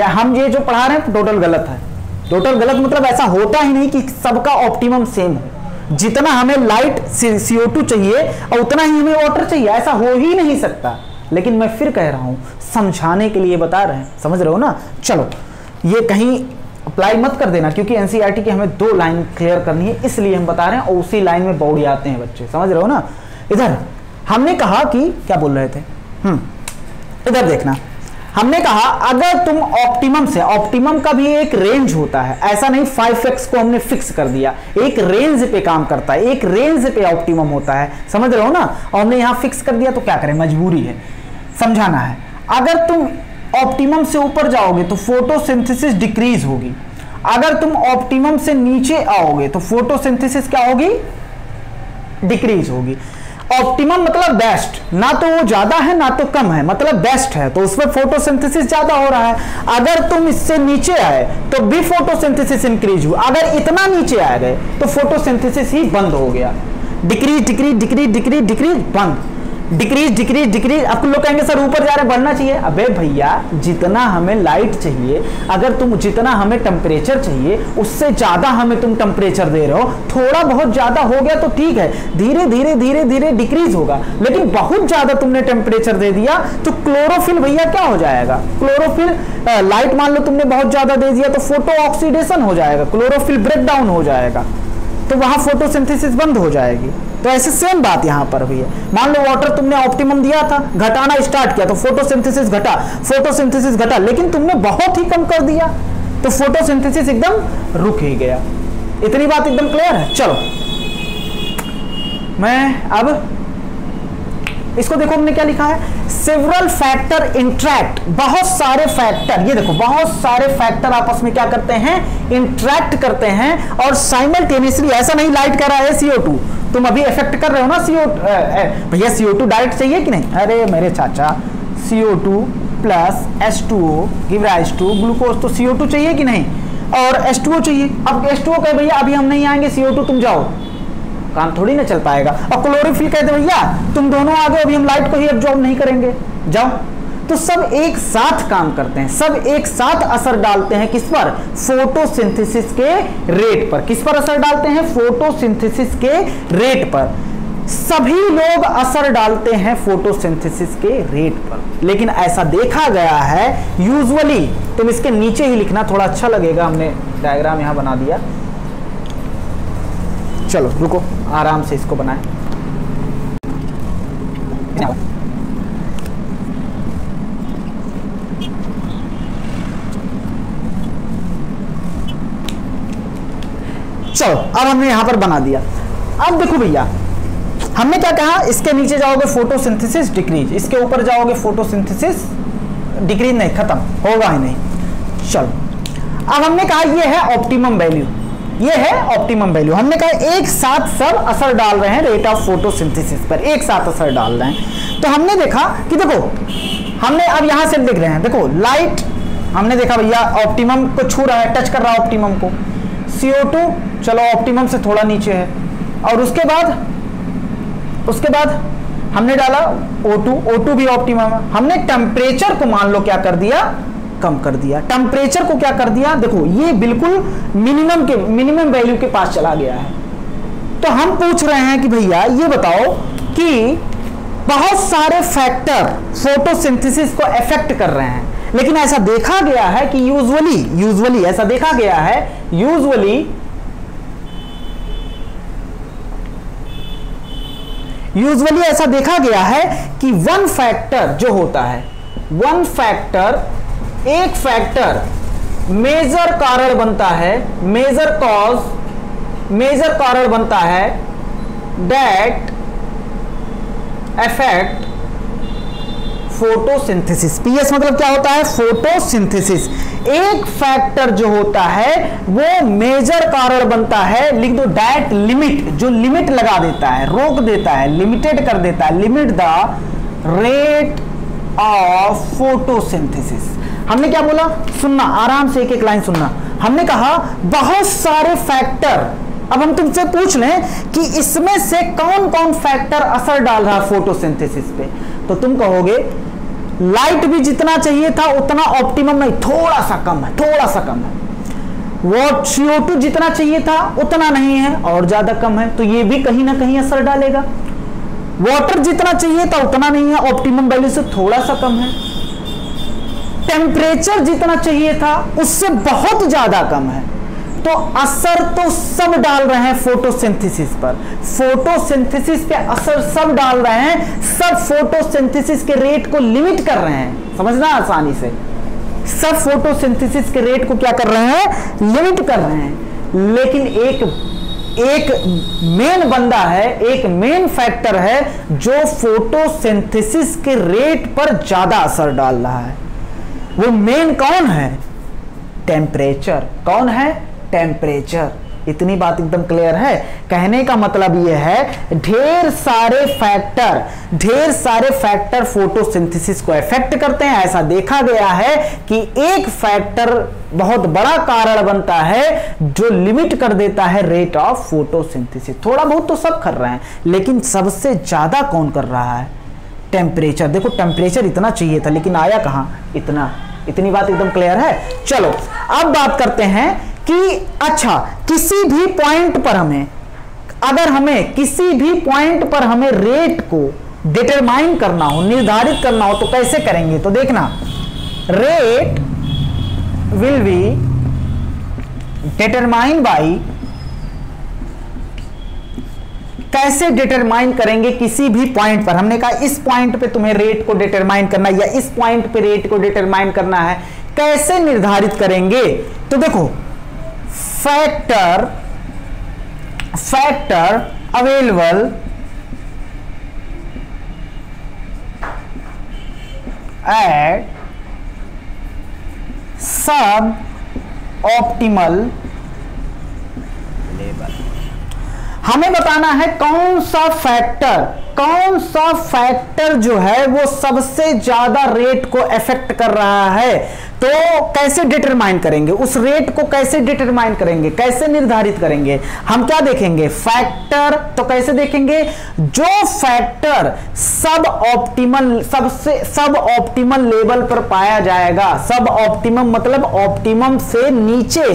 हम ये जो पढ़ा रहे हैं टोटल गलत है। टोटल गलत मतलब ऐसा होता ही नहीं कि सबका ऑप्टिमम सेम हो। जितना हमें लाइट CO2 चाहिए और उतना ही हमें वाटर चाहिए, ऐसा हो ही नहीं सकता। लेकिन मैं फिर कह रहा हूं, समझाने के लिए बता रहे हैं, समझ रहे हो ना। चलो ये कहीं अप्लाई मत कर देना, क्योंकि NCERT की हमें 2 लाइन क्लियर करनी है, इसलिए हम बता रहे हैं, और उसी लाइन में बौड़ी आते हैं बच्चे। समझ रहे हो ना। इधर हमने कहा कि क्या बोल रहे थे, इधर देखना, हमने कहा अगर तुम ऑप्टिमम से, ऑप्टिमम का भी एक रेंज होता है, ऐसा नहीं 5x को हमने फिक्स कर दिया, एक रेंज पे काम करता है, एक रेंज पे ऑप्टिमम होता है, समझ रहे हो ना। और हमने यहां फिक्स कर दिया तो क्या करें, मजबूरी है, समझाना है। अगर तुम ऑप्टिमम से ऊपर जाओगे तो फोटोसिंथेसिस डिक्रीज होगी, अगर तुम ऑप्टिमम से नीचे आओगे तो फोटोसिंथेसिस क्या होगी, डिक्रीज होगी। ऑप्टिमम मतलब बेस्ट, ना तो वो ज्यादा है ना तो कम है, मतलब बेस्ट है, तो उसमें फोटोसिंथेसिस ज्यादा हो रहा है। अगर तुम इससे नीचे आए तो भी फोटोसिंथेसिस इंक्रीज हुआ, अगर इतना नीचे आ गए तो फोटोसिंथेसिस ही बंद हो गया। Decrease decrease decrease decrease decrease बंद, डिक्रीज डिक्रीज डिक्रीज। अब लोग कहेंगे सर ऊपर जा रहे बढ़ना चाहिए, अबे भैया जितना हमें लाइट चाहिए, अगर तुम जितना हमें टेम्परेचर चाहिए उससे ज्यादा हमें तुम टेम्परेचर दे रहे हो, थोड़ा बहुत ज्यादा हो गया तो ठीक है, धीरे धीरे धीरे धीरे डिक्रीज होगा। लेकिन बहुत ज्यादा तुमने टेम्परेचर दे दिया तो क्लोरोफिल भैया क्या हो जाएगा, क्लोरोफिल लाइट मान लो तुमने बहुत ज्यादा दे दिया तो फोटो ऑक्सीडेशन हो जाएगा, क्लोरोफिल ब्रेकडाउन हो जाएगा, तो वहां फोटोसिंथेसिस बंद हो जाएगी। तो ऐसे सेम बात यहां पर भी है। मान लो वाटर तुमने ऑप्टिमम दिया था, घटाना स्टार्ट किया तो फोटोसिंथेसिस घटा, फोटोसिंथेसिस घटा, लेकिन तुमने बहुत ही कम कर दिया तो फोटोसिंथेसिस एकदम रुक ही गया। इतनी बात एकदम क्लियर है। चलो मैं अब इसको देखो, हमने क्या लिखा है, सेवरल फैक्टर इंटरैक्ट, बहुत सारे फैक्टर, ये देखो बहुत सारे फैक्टर आपस में क्या करते हैं, इंटरैक्ट करते हैं और साइमल्टेनियसली। ऐसा नहीं लाइट कर रहा है CO2, तुम अभी इफेक्ट कर रहे हो ना CO2, भैया CO2 डायरेक्ट चाहिए कि नहीं, अरे मेरे चाचा CO2 plus H2O give rise to glucose, तो CO2 चाहिए कि नहीं, और H2O चाहिए। अब H2O कहे भैया अभी हम नहीं आएंगे, CO2 तुम जाओ, काम थोड़ी ना चल पाएगा। और क्लोरोफिल कहते भैया तुम दोनों आ गए, अभी हम लाइट को ही एब्जॉर्ब नहीं करेंगे, जाओ। तो सब एक साथ काम करते हैं, सब एक साथ असर डालते हैं किस पर, फोटोसिंथेसिस के रेट पर। किस पर असर डालते हैं, फोटोसिंथेसिस के रेट पर। सभी लोग असर डालते हैं फोटोसिंथेसिस के रेट पर। लेकिन ऐसा देखा गया है यूजुअली, तुम इसके नीचे ही लिखना थोड़ा अच्छा लगेगा, हमने डायग्राम यहां बना दिया। चलो रुको, आराम से इसको बनाएं। चलो अब हमने यहां पर बना दिया। अब देखो भैया हमने क्या कहा, इसके नीचे जाओगे फोटोसिंथेसिस डिक्रीज, इसके ऊपर जाओगे फोटोसिंथेसिस डिक्रीज नहीं, खत्म होगा ही नहीं। चलो अब हमने कहा ये है ऑप्टिमम वैल्यू, ये है ऑप्टिमम वैल्यू। हमने कहा एक साथ सब असर डाल रहे हैं रेट ऑफ फोटोसिंथेसिस पर, एक साथ असर डाल रहे हैं। तो हमने देखा कि देखो हमने अब यहां से देख रहे हैं, देखो लाइट हमने देखा भैया ऑप्टिमम को छू रहा है, टच कर रहा है ऑप्टिमम को। CO2 चलो ऑप्टिमम से थोड़ा नीचे है, और उसके बाद हमने डाला O2 भी ऑप्टिमम है। हमने टेम्परेचर को मान लो क्या कर दिया, कम कर दिया। टेम्परेचर को क्या कर दिया, देखो ये बिल्कुल मिनिमम वैल्यू के पास चला गया है। तो हम पूछ रहे हैं कि भैया ये बताओ कि बहुत सारे फैक्टर फोटोसिंथेसिस को इफेक्ट कर रहे हैं, लेकिन ऐसा देखा गया है कि यूजुअली ऐसा देखा गया है, यूजुअली ऐसा देखा गया है कि वन फैक्टर जो होता है, एक फैक्टर मेजर कारण बनता है, मेजर कारण बनता है दैट अफेक्ट फोटोसिंथेसिस। पीएस मतलब क्या होता है, फोटोसिंथेसिस। एक फैक्टर जो होता है वो मेजर कारण बनता है, लिख दो दैट लिमिट, जो लिमिट लगा देता है, रोक देता है, लिमिटेड कर देता है, limit the rate of photosynthesis. हमने क्या बोला, सुनना आराम से, एक एक लाइन सुनना। हमने कहा बहुत सारे फैक्टर, अब हम तुमसे पूछ लें कि इसमें से कौन कौन फैक्टर असर डाल रहा है फोटोसिंथेसिस पे, तो तुम कहोगे लाइट भी जितना चाहिए था उतना ऑप्टिमम नहीं, थोड़ा सा कम है। वो CO2 जितना चाहिए था उतना नहीं है, और ज्यादा कम है, तो ये भी कहीं ना कहीं असर डालेगा। वाटर जितना चाहिए था उतना नहीं है, ऑप्टिमम वैल्यू से थोड़ा सा कम है। टेम्परेचर जितना चाहिए था उससे बहुत ज्यादा कम है, तो असर तो सब डाल रहे हैं फोटोसिंथेसिस पर, फोटोसिंथेसिस पे असर सब डाल रहे हैं, सब फोटोसिंथेसिस के रेट को लिमिट कर रहे हैं, समझना आसानी से, सब फोटोसिंथेसिस के रेट को क्या कर रहे हैं, लिमिट कर रहे हैं। लेकिन एक मेन बंदा है, एक मेन फैक्टर है जो फोटोसिंथेसिस के रेट पर ज्यादा असर डाल रहा है। वो मेन कौन है, टेम्परेचर। कौन है, टेम्परेचर। इतनी बात एकदम क्लियर है। कहने का मतलब यह है ढेर सारे फैक्टर फोटोसिंथेसिस को इफेक्ट करते हैं। ऐसा देखा गया है कि एक फैक्टर बहुत बड़ा कारण बनता है जो लिमिट कर देता है रेट ऑफ फोटोसिंथेसिस। थोड़ा बहुत तो सब कर रहे हैं, लेकिन सबसे ज्यादा कौन कर रहा है, टेम्परेचर। देखो टेम्परेचर इतना चाहिए था लेकिन आया कहां, इतना। इतनी बात एकदम क्लियर है। चलो अब बात करते हैं कि अच्छा किसी भी पॉइंट पर हमें, अगर हमें किसी भी पॉइंट पर हमें रेट को डिटरमाइन करना हो, निर्धारित करना हो, तो कैसे करेंगे। तो देखना, rate will be determine by, कैसे डिटरमाइन करेंगे किसी भी पॉइंट पर। हमने कहा इस पॉइंट पे तुम्हें रेट को डिटरमाइन करना है या इस पॉइंट पे रेट को डिटरमाइन करना है, कैसे निर्धारित करेंगे। तो देखो फैक्टर अवेलेबल एट सब ऑप्टिमल लेवल। हमें बताना है कौन सा फैक्टर जो है वो सबसे ज्यादा रेट को इफेक्ट कर रहा है। तो कैसे डिटरमाइन करेंगे, उस रेट को कैसे डिटरमाइन करेंगे, कैसे निर्धारित करेंगे। हम क्या देखेंगे, फैक्टर। तो कैसे देखेंगे, जो फैक्टर सब ऑप्टिमल लेवल पर पाया जाएगा। सब ऑप्टिमम मतलब ऑप्टिमम से नीचे,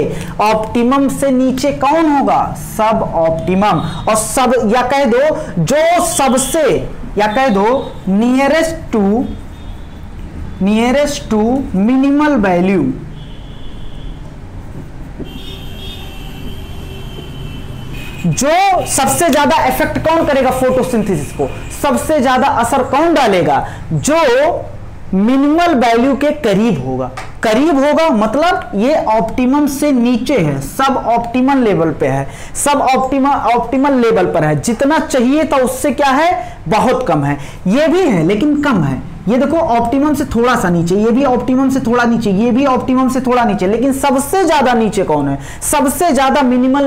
ऑप्टिमम से नीचे कौन होगा, सब ऑप्टिमम। और सब, या कह दो जो सबसे, या कह दो नियरेस्ट टू मिनिमल वैल्यू, जो सबसे ज्यादा इफेक्ट कौन करेगा फोटोसिंथेसिस को, सबसे ज्यादा असर कौन डालेगा, जो मिनिमल वैल्यू के करीब होगा। करीब होगा मतलब ये ऑप्टिमम से नीचे है, सब ऑप्टिमल लेवल पे है, सब ऑप्टिमल लेवल पर है। जितना चाहिए था उससे क्या है, बहुत कम है। ये भी है लेकिन कम है। ये देखो ऑप्टिमम से थोड़ा सा नीचे, ये भी ऑप्टिमम से थोड़ा नीचे, ये भी ऑप्टिमम से थोड़ा नीचे, लेकिन सबसे ज्यादा नीचे कौन है, सबसे ज्यादा मिनिमम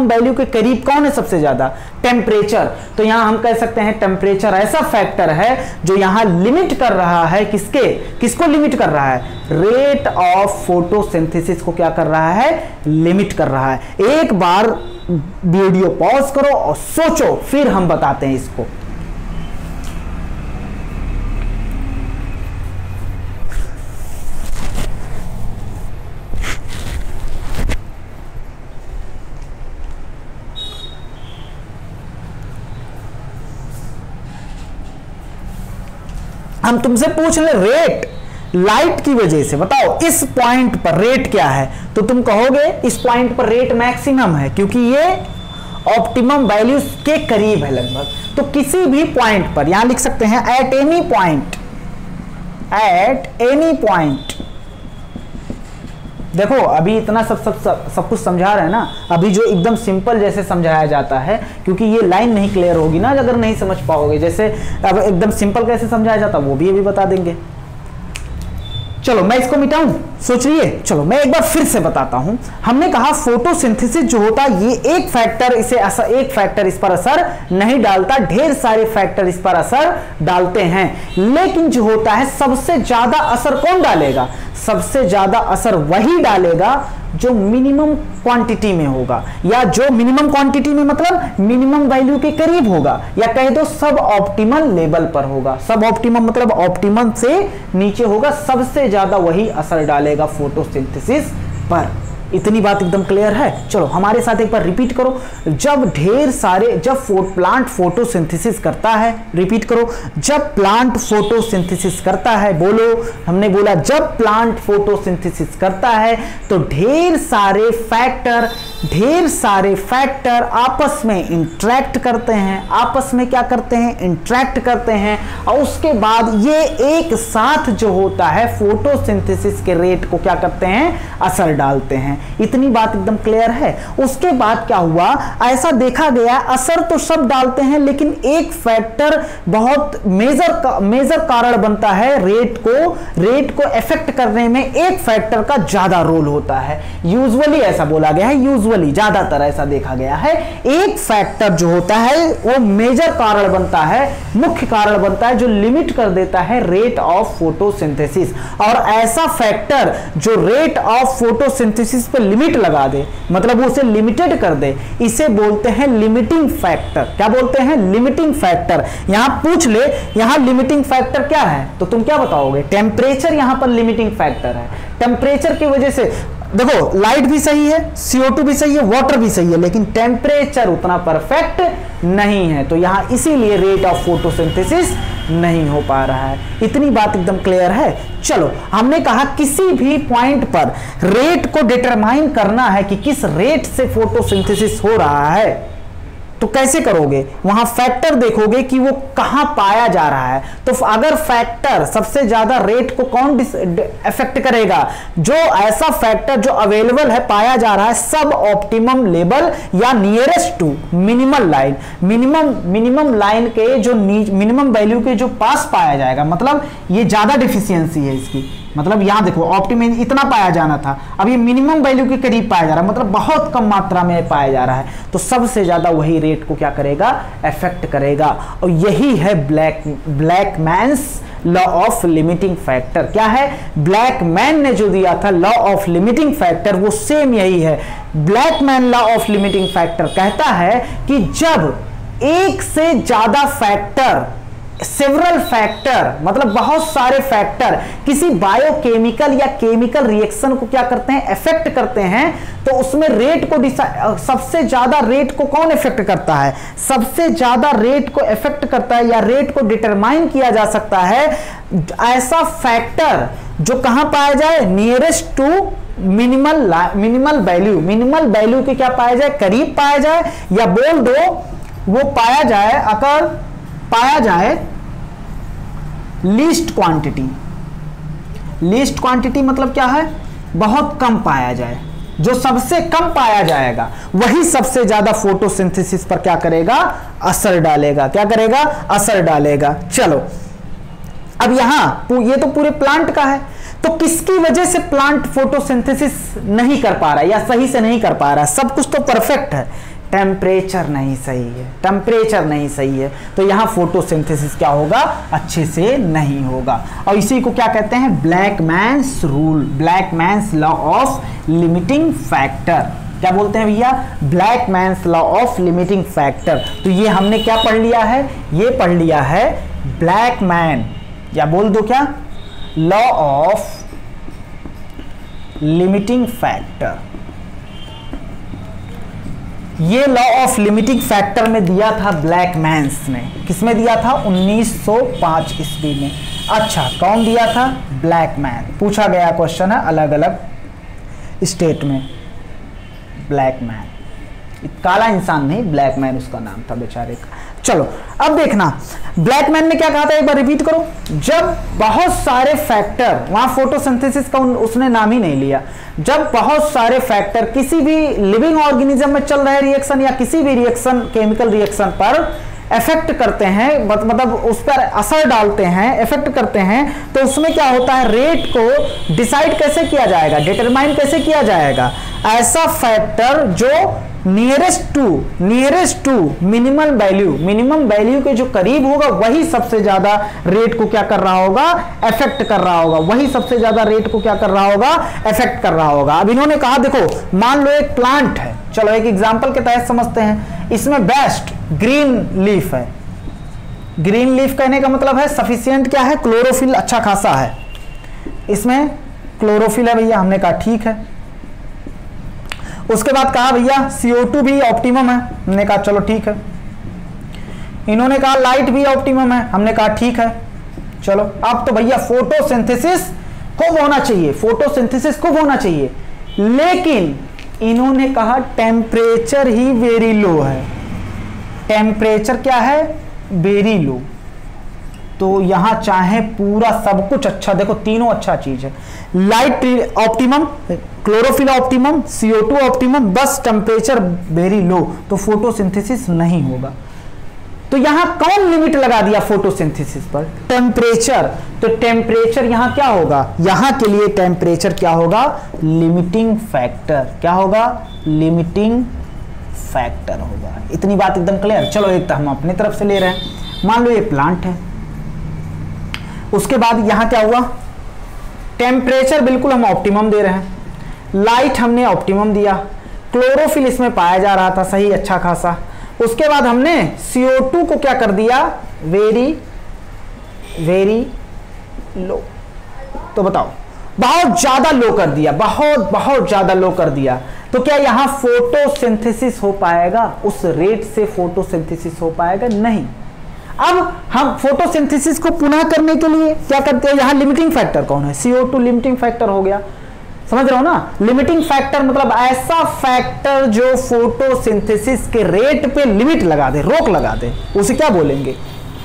वैल्यू के करीब कौन है, सबसे ज्यादा, टेम्परेचर। तो यहां हम कह सकते हैं टेम्परेचर ऐसा फैक्टर है जो यहां लिमिट कर रहा है, किसको लिमिट कर रहा है, रेट ऑफ फोटोसिंथेसिस को क्या कर रहा है, लिमिट कर रहा है। एक बार वीडियो पॉज करो और सोचो, फिर हम बताते हैं इसको। हम तुमसे पूछ ले रेट लाइट की वजह से, बताओ इस पॉइंट पर रेट क्या है, तो तुम कहोगे इस पॉइंट पर रेट मैक्सिमम है क्योंकि ये ऑप्टिमम वैल्यू के करीब है लगभग। तो किसी भी पॉइंट पर, यहां लिख सकते हैं एट एनी पॉइंट। देखो अभी इतना सब कुछ समझा रहे हैं ना, अभी जो एकदम सिंपल जैसे समझाया जाता है, क्योंकि ये लाइन नहीं क्लियर होगी ना अगर नहीं समझ पाओगे। जैसे अब एकदम सिंपल कैसे समझाया जाता वो भी अभी बता देंगे। चलो मैं इसको मिटाऊं, सोच रही है। चलो मैं एक बार फिर से बताता हूं। हमने कहा फोटोसिंथेसिस जो होता है ये एक फैक्टर इस पर असर नहीं डालता, ढेर सारे फैक्टर इस पर असर डालते हैं। लेकिन जो होता है सबसे ज्यादा असर कौन डालेगा, सबसे ज्यादा असर वही डालेगा जो मिनिमम क्वांटिटी में होगा, या जो मिनिमम क्वांटिटी में मतलब मिनिमम वैल्यू के करीब होगा, या कह दो सब ऑप्टिमल लेवल पर होगा। सब ऑप्टिमम मतलब ऑप्टिमम से नीचे होगा, सबसे ज्यादा वही असर डालेगा फोटोसिंथेसिस पर। इतनी बात एकदम क्लियर है। चलो हमारे साथ एक बार रिपीट करो। जब प्लांट फोटोसिंथेसिस करता है, रिपीट करो, जब प्लांट फोटोसिंथेसिस करता है, बोलो, हमने बोला जब प्लांट फोटोसिंथेसिस करता है तो ढेर सारे फैक्टर आपस में इंटरेक्ट करते हैं, आपस में क्या करते हैं, इंटरेक्ट करते हैं, और उसके बाद ये एक साथ जो होता है फोटोसिंथेसिस के रेट को क्या करते हैं, असर डालते हैं। इतनी बात एकदम क्लियर है। उसके बाद क्या हुआ, ऐसा देखा गया असर तो सब डालते हैं लेकिन एक फैक्टर बहुत मेजर कारण बनता है, रेट को इफेक्ट करने में एक फैक्टर का ज्यादा रोल होता है। यूजुअली ऐसा बोला गया है, यूजुअली ज्यादातर ऐसा देखा गया है, एक फैक्टर जो होता है वो मेजर कारण बनता है, मुख्य कारण बनता है, जो लिमिट कर देता है रेट ऑफ फोटोसिंथेसिस। और ऐसा फैक्टर जो रेट ऑफ फोटोसिंथेसिस पे लिमिट लगा दे, मतलब वो उसे लिमिटेड कर दे, इसे बोलते हैं लिमिटिंग फैक्टर। क्या बोलते हैं, लिमिटिंग फैक्टर। यहां पूछ ले यहां लिमिटिंग फैक्टर क्या है तो तुम क्या बताओगे, टेम्परेचर यहां पर लिमिटिंग फैक्टर है। टेम्परेचर की वजह से देखो लाइट भी सही है, CO2 भी सही है, वाटर भी सही है, लेकिन टेम्परेचर उतना परफेक्ट नहीं है, तो यहां इसीलिए रेट ऑफ फोटोसिंथेसिस नहीं हो पा रहा है। इतनी बात एकदम क्लियर है। चलो हमने कहा किसी भी पॉइंट पर रेट को डिटरमाइन करना है कि किस रेट से फोटोसिंथेसिस हो रहा है, तो कैसे करोगे, वहां फैक्टर देखोगे कि वो कहां पाया जा रहा है। तो अगर फैक्टर सबसे ज्यादा रेट को कौन इफेक्ट करेगा, जो ऐसा फैक्टर जो अवेलेबल है, पाया जा रहा है सब ऑप्टिमम लेवल या nearest to minimum line, minimum line के जो मिनिमम वैल्यू के जो पास पाया जाएगा, मतलब ये ज्यादा डिफिशियंसी है इसकी, मतलब यहां देखो ऑप्टिमम इतना पाया जाना था, अब ये मिनिमम वैल्यू के करीब पाया जा रहा है, मतलब बहुत कम मात्रा में पाया जा रहा है, तो सबसे ज्यादा वही रेट को क्या करेगा, इफेक्ट करेगा। और यही है ब्लैकमैन्स लॉ ऑफ लिमिटिंग फैक्टर। क्या है, ब्लैकमैन ने जो दिया था लॉ ऑफ लिमिटिंग फैक्टर, वो सेम यही है। Blackman law of limiting factor कहता है कि जब एक से ज्यादा फैक्टर, सेवरल फैक्टर मतलब बहुत सारे फैक्टर किसी बायोकेमिकल या केमिकल रिएक्शन को क्या करते हैं, इफेक्ट करते हैं, तो उसमें रेट को सबसे ज्यादा रेट को कौन इफेक्ट करता है, सबसे ज्यादा रेट को इफेक्ट करता है या रेट को डिटरमाइन किया जा सकता है ऐसा फैक्टर जो कहां पाया जाए, नियरेस्ट टू मिनिमल वैल्यू के क्या पाया जाए, करीब पाया जाए, या बोल दो वो पाया जाए, अगर पाया जाए लीस्ट क्वांटिटी मतलब क्या है, बहुत कम पाया जाए, जो सबसे कम पाया जाएगा वही सबसे ज्यादा फोटोसिंथेसिस पर क्या करेगा, असर डालेगा। क्या करेगा, असर डालेगा। चलो अब यहां ये तो पूरे प्लांट का है, तो किसकी वजह से प्लांट फोटोसिंथेसिस नहीं कर पा रहा है या सही से नहीं कर पा रहा है, सब कुछ तो परफेक्ट है, टेम्परेचर नहीं सही है, तो यहां फोटोसिंथेसिस क्या होगा, अच्छे से नहीं होगा। और इसी को क्या कहते हैं, Blackman's rule, Blackman's law of limiting factor. क्या बोलते हैं भैया, Blackman's law of limiting factor. तो ये हमने क्या पढ़ लिया है, ये पढ़ लिया है ब्लैकमैन, या बोल दो क्या, लॉ ऑफ लिमिटिंग फैक्टर। ये लॉ ऑफ लिमिटिंग फैक्टर में दिया था ब्लैकमैन्स ने, किसमें दिया था, 1905 ईस्वी में। अच्छा, कौन दिया था, ब्लैकमैन। पूछा गया क्वेश्चन है अलग अलग स्टेट में, ब्लैकमैन, काला इंसान नहीं, ब्लैकमैन उसका नाम था बेचारे का। चलो अब देखना ब्लैकमैन ने क्या कहा था, एक बार रिपीट करो। जब बहुत सारे फैक्टर, वहां फोटोसिंथेसिस का उसने नाम ही नहीं लिया, जब बहुत सारे फैक्टर किसी भी लिविंग ऑर्गेनिज्म में चल रहे रिएक्शन या किसी भी रिएक्शन, केमिकल रिएक्शन पर इफेक्ट करते हैं, मतलब उस पर असर डालते हैं, इफेक्ट करते हैं, तो उसमें क्या होता है, रेट को डिसाइड कैसे किया जाएगा, डिटरमाइन कैसे किया जाएगा, ऐसा फैक्टर जो नियरेस्ट टू मिनिमम वैल्यू के जो करीब होगा वही सबसे ज्यादा रेट को क्या कर रहा होगा, इफेक्ट कर रहा होगा, वही सबसे ज्यादा रेट को क्या कर रहा होगा, इफेक्ट कर रहा होगा। अब इन्होंने कहा देखो मान लो एक प्लांट है, चलो एक एग्जांपल के तहत समझते हैं, इसमें बेस्ट ग्रीन लीफ है। ग्रीन लीफ कहने का मतलब है सफिशिएंट क्या है, क्लोरोफिल अच्छा खासा है, इसमें क्लोरोफिल है भैया, हमने कहा ठीक है, उसके बाद कहा भैया CO2 भी ऑप्टिमम है, हमने कहा चलो ठीक है। इन्होंने कहा लाइट भी ऑप्टिमम है, हमने कहा ठीक है चलो। अब तो भैया फोटोसिंथेसिस खूब होना चाहिए, फोटोसिंथेसिस खूब होना चाहिए, लेकिन इन्होंने कहा टेम्परेचर ही वेरी लो है। टेम्परेचर क्या है? Very low. तो यहां चाहे पूरा सब कुछ अच्छा, देखो तीनों अच्छा चीज है, light optimum, chlorophyll optimum, CO2 optimum, बस टेम्परेचर वेरी लो, तो फोटोसिंथेसिस नहीं होगा। तो यहां कौन लिमिट लगा दिया फोटोसिंथेसिस पर? टेम्परेचर। तो टेम्परेचर यहां क्या होगा? यहां के लिए टेम्परेचर क्या होगा? Limiting factor. क्या होगा? लिमिटिंग फैक्टर होगा। इतनी बात एकदम क्लियर। चलो एक तो हम अपनी तरफ से ले रहे हैं, मान लो ये प्लांट है, उसके बाद यहां क्या हुआ? टेम्परेचर बिल्कुल हम ऑप्टिमम दे रहे हैं, लाइट हमने ऑप्टिमम दिया, क्लोरोफिल इसमें पाया जा रहा था सही अच्छा खासा, उसके बाद हमने CO2 को क्या कर दिया? Very very low. तो बताओ, बहुत ज्यादा लो कर दिया, बहुत बहुत ज्यादा लो कर दिया, तो क्या यहां फोटोसिंथेसिस हो पाएगा? उस रेट से फोटोसिंथेसिस हो पाएगा? नहीं। अब हम फोटोसिंथेसिस को पुनः करने के लिए क्या करते हैं? यहां लिमिटिंग फैक्टर कौन है? CO2 लिमिटिंग फैक्टर हो गया, समझ रहे हो ना? लिमिटिंग फैक्टर मतलब ऐसा फैक्टर जो फोटोसिंथेसिस के रेट पे लिमिट लगा दे, रोक लगा दे, उसे क्या बोलेंगे?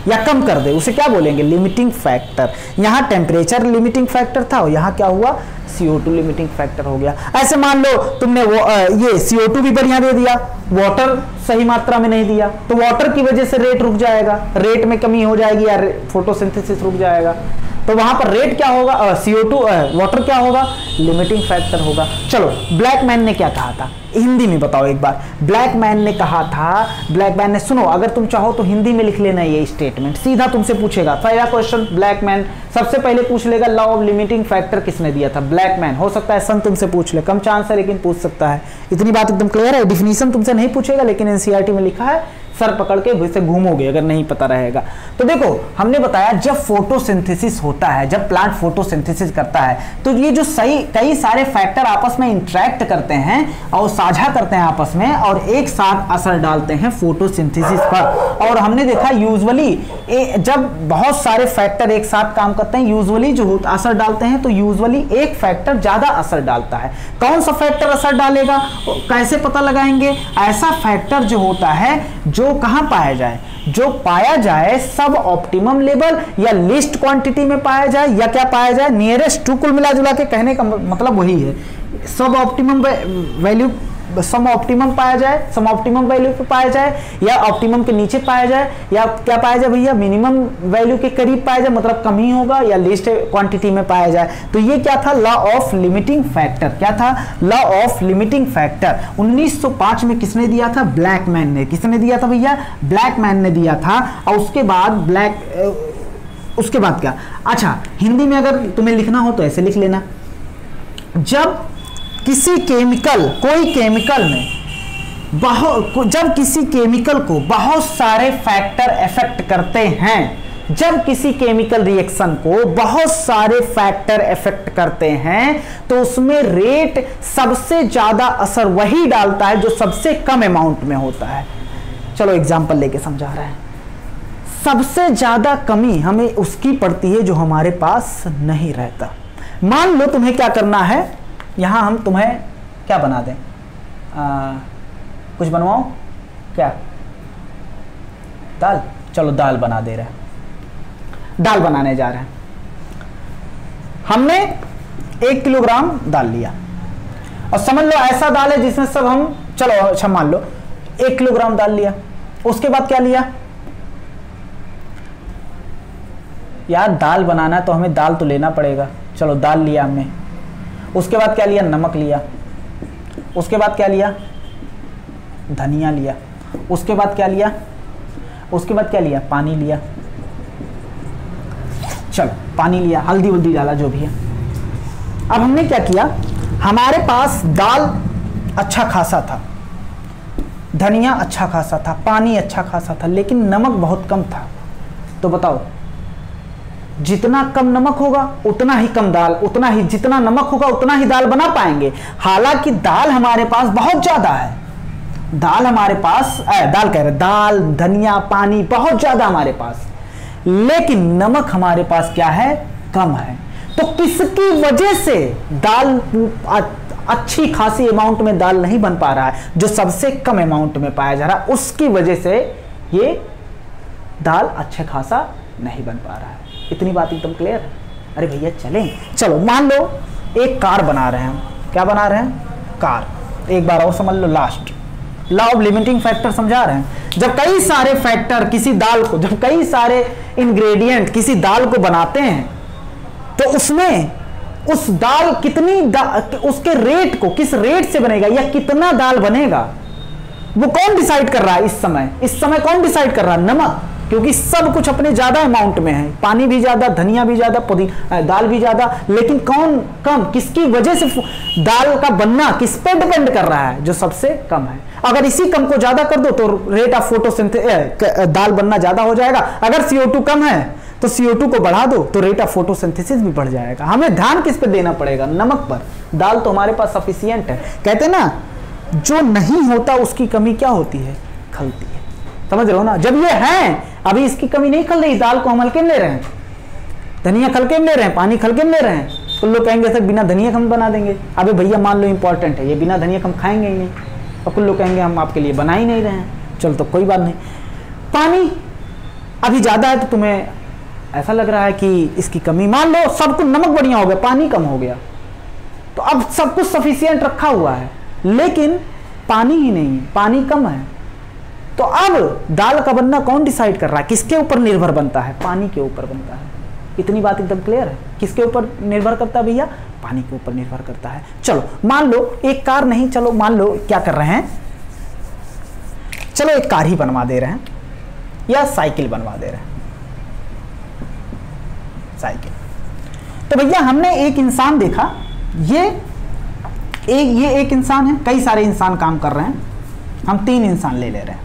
या कम कर दे, उसे क्या बोलेंगे? Limiting factor. यहां टेम्परेचर लिमिटिंग फैक्टर था और यहां क्या हुआ? CO2 लिमिटिंग फैक्टर हो गया। ऐसे मान लो तुमने वो ये CO2 भी बढ़िया दे दिया, वाटर सही मात्रा में नहीं दिया, तो वाटर की वजह से रेट रुक जाएगा, रेट में कमी हो जाएगी या फोटोसिंथेसिस रुक जाएगा। तो वहां पर रेट क्या होगा? CO2 वाटर क्या होगा? लिमिटिंग फैक्टर होगा। चलो ब्लैकमैन ने क्या कहा था? हिंदी में बताओ एक बार। ब्लैकमैन ने कहा था, ब्लैकमैन ने, सुनो अगर तुम चाहो तो हिंदी में लिख लेना ये स्टेटमेंट, सीधा तुमसे पूछेगा। पहला क्वेश्चन ब्लैकमैन सबसे पहले पूछ लेगा, लॉ ऑफ लिमिटिंग फैक्टर किसने दिया था? ब्लैकमैन। हो सकता है सन तुमसे पूछ ले, कम चांस है लेकिन पूछ सकता है। इतनी बात एकदम क्लियर है। डिफिनीशन तुमसे नहीं पूछेगा लेकिन NCERT में लिखा है, सर पकड़ के वैसे घूमोगे अगर नहीं पता रहेगा। तो देखो हमने बताया जब फोटोसिंथेसिस होता है, जब प्लांट फोटोसिंथेसिस करता है, तो ये जो सही कई सारे फैक्टर आपस में इंटरेक्ट करते हैं और साझा करते हैं आपस में और एक साथ असर डालते हैं फोटोसिंथेसिस पर। और हमने देखा यूजुअली जब बहुत सारे फैक्टर एक साथ काम करते हैं, यूजुअली जो असर डालते हैं, तो यूजुअली एक फैक्टर ज्यादा असर डालता है। कौन सा फैक्टर असर डालेगा, कैसे पता लगाएंगे? ऐसा फैक्टर जो होता है जो कहां पाया जाए? जो पाया जाए सब ऑप्टिमम लेवल या लिस्ट क्वांटिटी में पाया जाए, या क्या पाया जाए? Nearest to. कुल मिला जुला के कहने का मतलब वही है, सब ऑप्टिमम वैल्यू, सम ऑप्टिमम पाया जाए, सम ऑप्टिमम वैल्यू पे पाया जाए, या ऑप्टिमम के नीचे पाया जाए, या क्या पाया जाए भैया? मिनिमम वैल्यू के करीब पाया जाए, मतलब कम ही होगा, या लिस्ट क्वांटिटी में पाया जाए। तो ये क्या था? Law of limiting factor. क्या था? Law of limiting factor. 1905 में किसने दिया था? ब्लैकमैन ने। किसने दिया था भैया? ब्लैकमैन ने दिया था। और उसके बाद क्या? अच्छा, हिंदी में अगर तुम्हें लिखना हो तो ऐसे लिख लेना, जब किसी केमिकल, कोई केमिकल में जब किसी केमिकल को बहुत सारे फैक्टर इफेक्ट करते हैं, जब किसी केमिकल रिएक्शन को बहुत सारे फैक्टर इफेक्ट करते हैं, तो उसमें रेट सबसे ज्यादा असर वही डालता है जो सबसे कम अमाउंट में होता है। चलो एग्जांपल लेके समझा रहे हैं। सबसे ज्यादा कमी हमें उसकी पड़ती है जो हमारे पास नहीं रहता। मान लो तुम्हें क्या करना है, यहां हम तुम्हें क्या बना दें? कुछ बनवाओ क्या? दाल? चलो दाल बना दे रहे हैं, दाल बनाने जा रहे हैं। हमने 1 किलोग्राम दाल लिया और समझ लो ऐसा दाल है जिसमें सब हम, चलो अच्छा मान लो 1 किलोग्राम दाल लिया। उसके बाद क्या लिया? यार दाल बनाना तो हमें दाल तो लेना पड़ेगा, चलो दाल लिया हमने। उसके बाद क्या लिया? नमक लिया। उसके बाद क्या लिया? धनिया लिया। उसके बाद क्या लिया? उसके बाद क्या लिया? पानी लिया। चलो पानी लिया, हल्दी वल्दी डाला जो भी है। अब हमने क्या किया? हमारे पास दाल अच्छा खासा था, धनिया अच्छा खासा था, पानी अच्छा खासा था, लेकिन नमक बहुत कम था। तो बताओ जितना कम नमक होगा उतना ही कम दाल, उतना ही जितना नमक होगा उतना ही दाल बना पाएंगे। हालांकि दाल हमारे पास बहुत ज्यादा है, दाल हमारे पास दाल कह रहे दाल, धनिया, पानी बहुत ज्यादा हमारे पास, लेकिन नमक हमारे पास क्या है, कम है। तो किसकी वजह से दाल अच्छी खासी अमाउंट में दाल नहीं बन पा रहा है, जो सबसे कम अमाउंट में पाया जा रहा है, उसकी वजह से ये दाल अच्छा खासा नहीं बन पा रहा है। इतनी बात एकदम क्लियर है। अरे भैया चलें, चलो मान लो एक कार बना रहे हैं हम, क्या बना रहे हैं, कार। एक बार और समझ लो, last law of limiting factor समझा रहे हैं। जब कई सारे फैक्टर किसी दाल को, जब कई सारे इंग्रेडिएंट किसी दाल को बनाते हैं, तो उसमें उस दाल कितनी उसके रेट को, किस रेट से बनेगा या कितना दाल बनेगा, वो कौन डिसाइड कर रहा है इस समय? इस समय कौन डिसाइड कर रहा है? नमक, क्योंकि सब कुछ अपने ज्यादा अमाउंट में है, पानी भी ज्यादा, धनिया भी ज्यादा, पुदीना, दाल भी ज्यादा, लेकिन कौन कम? किसकी वजह से दाल का बनना किस पे डिपेंड कर रहा है? जो सबसे कम है। अगर इसी कम को ज्यादा कर दो तो रेट ऑफ फोटोसिंथेसिस, दाल बनना ज्यादा हो जाएगा। अगर CO2 कम है तो CO2 को बढ़ा दो तो रेट ऑफ फोटोसिंथेसिस भी बढ़ जाएगा। हमें ध्यान किस पे देना पड़ेगा? नमक पर। दाल तो हमारे पास सफिशियंट है। कहते ना, जो नहीं होता उसकी कमी क्या होती है, खलती है। समझ रहे हो ना? जब ये है, अभी इसकी कमी नहीं खल रही, दाल को हम हल्के में ले रहे हैं, धनिया खलके में ले रहे हैं, पानी खलके में ले रहे हैं, तो लोग कहेंगे सर बिना धनिया हम बना देंगे। अबे भैया मान लो इंपॉर्टेंट है, ये बिना धनिया हम खाएंगे ही नहीं, और कुछ लोग कहेंगे हम आपके लिए बना ही नहीं रहे हैं। चल तो कोई बात नहीं, पानी अभी ज्यादा है तो तुम्हें ऐसा लग रहा है कि इसकी कमी, मान लो सब कुछ नमक बढ़िया हो गया, पानी कम हो गया, तो अब सब कुछ सफिशियंट रखा हुआ है, लेकिन पानी ही नहीं है, पानी कम है। तो अब दाल का बनना कौन डिसाइड कर रहा है? किसके ऊपर निर्भर बनता है? पानी के ऊपर बनता है। इतनी बात एकदम क्लियर है। किसके ऊपर निर्भर करता है भैया? पानी के ऊपर निर्भर करता है। चलो मान लो एक कार नहीं, चलो मान लो क्या कर रहे हैं, चलो एक कार ही बनवा दे रहे हैं या साइकिल बनवा दे रहे हैं, साइकिल। तो भैया हमने एक इंसान देखा, ये एक इंसान है, कई सारे इंसान काम कर रहे हैं, हम 3 इंसान ले रहे हैं,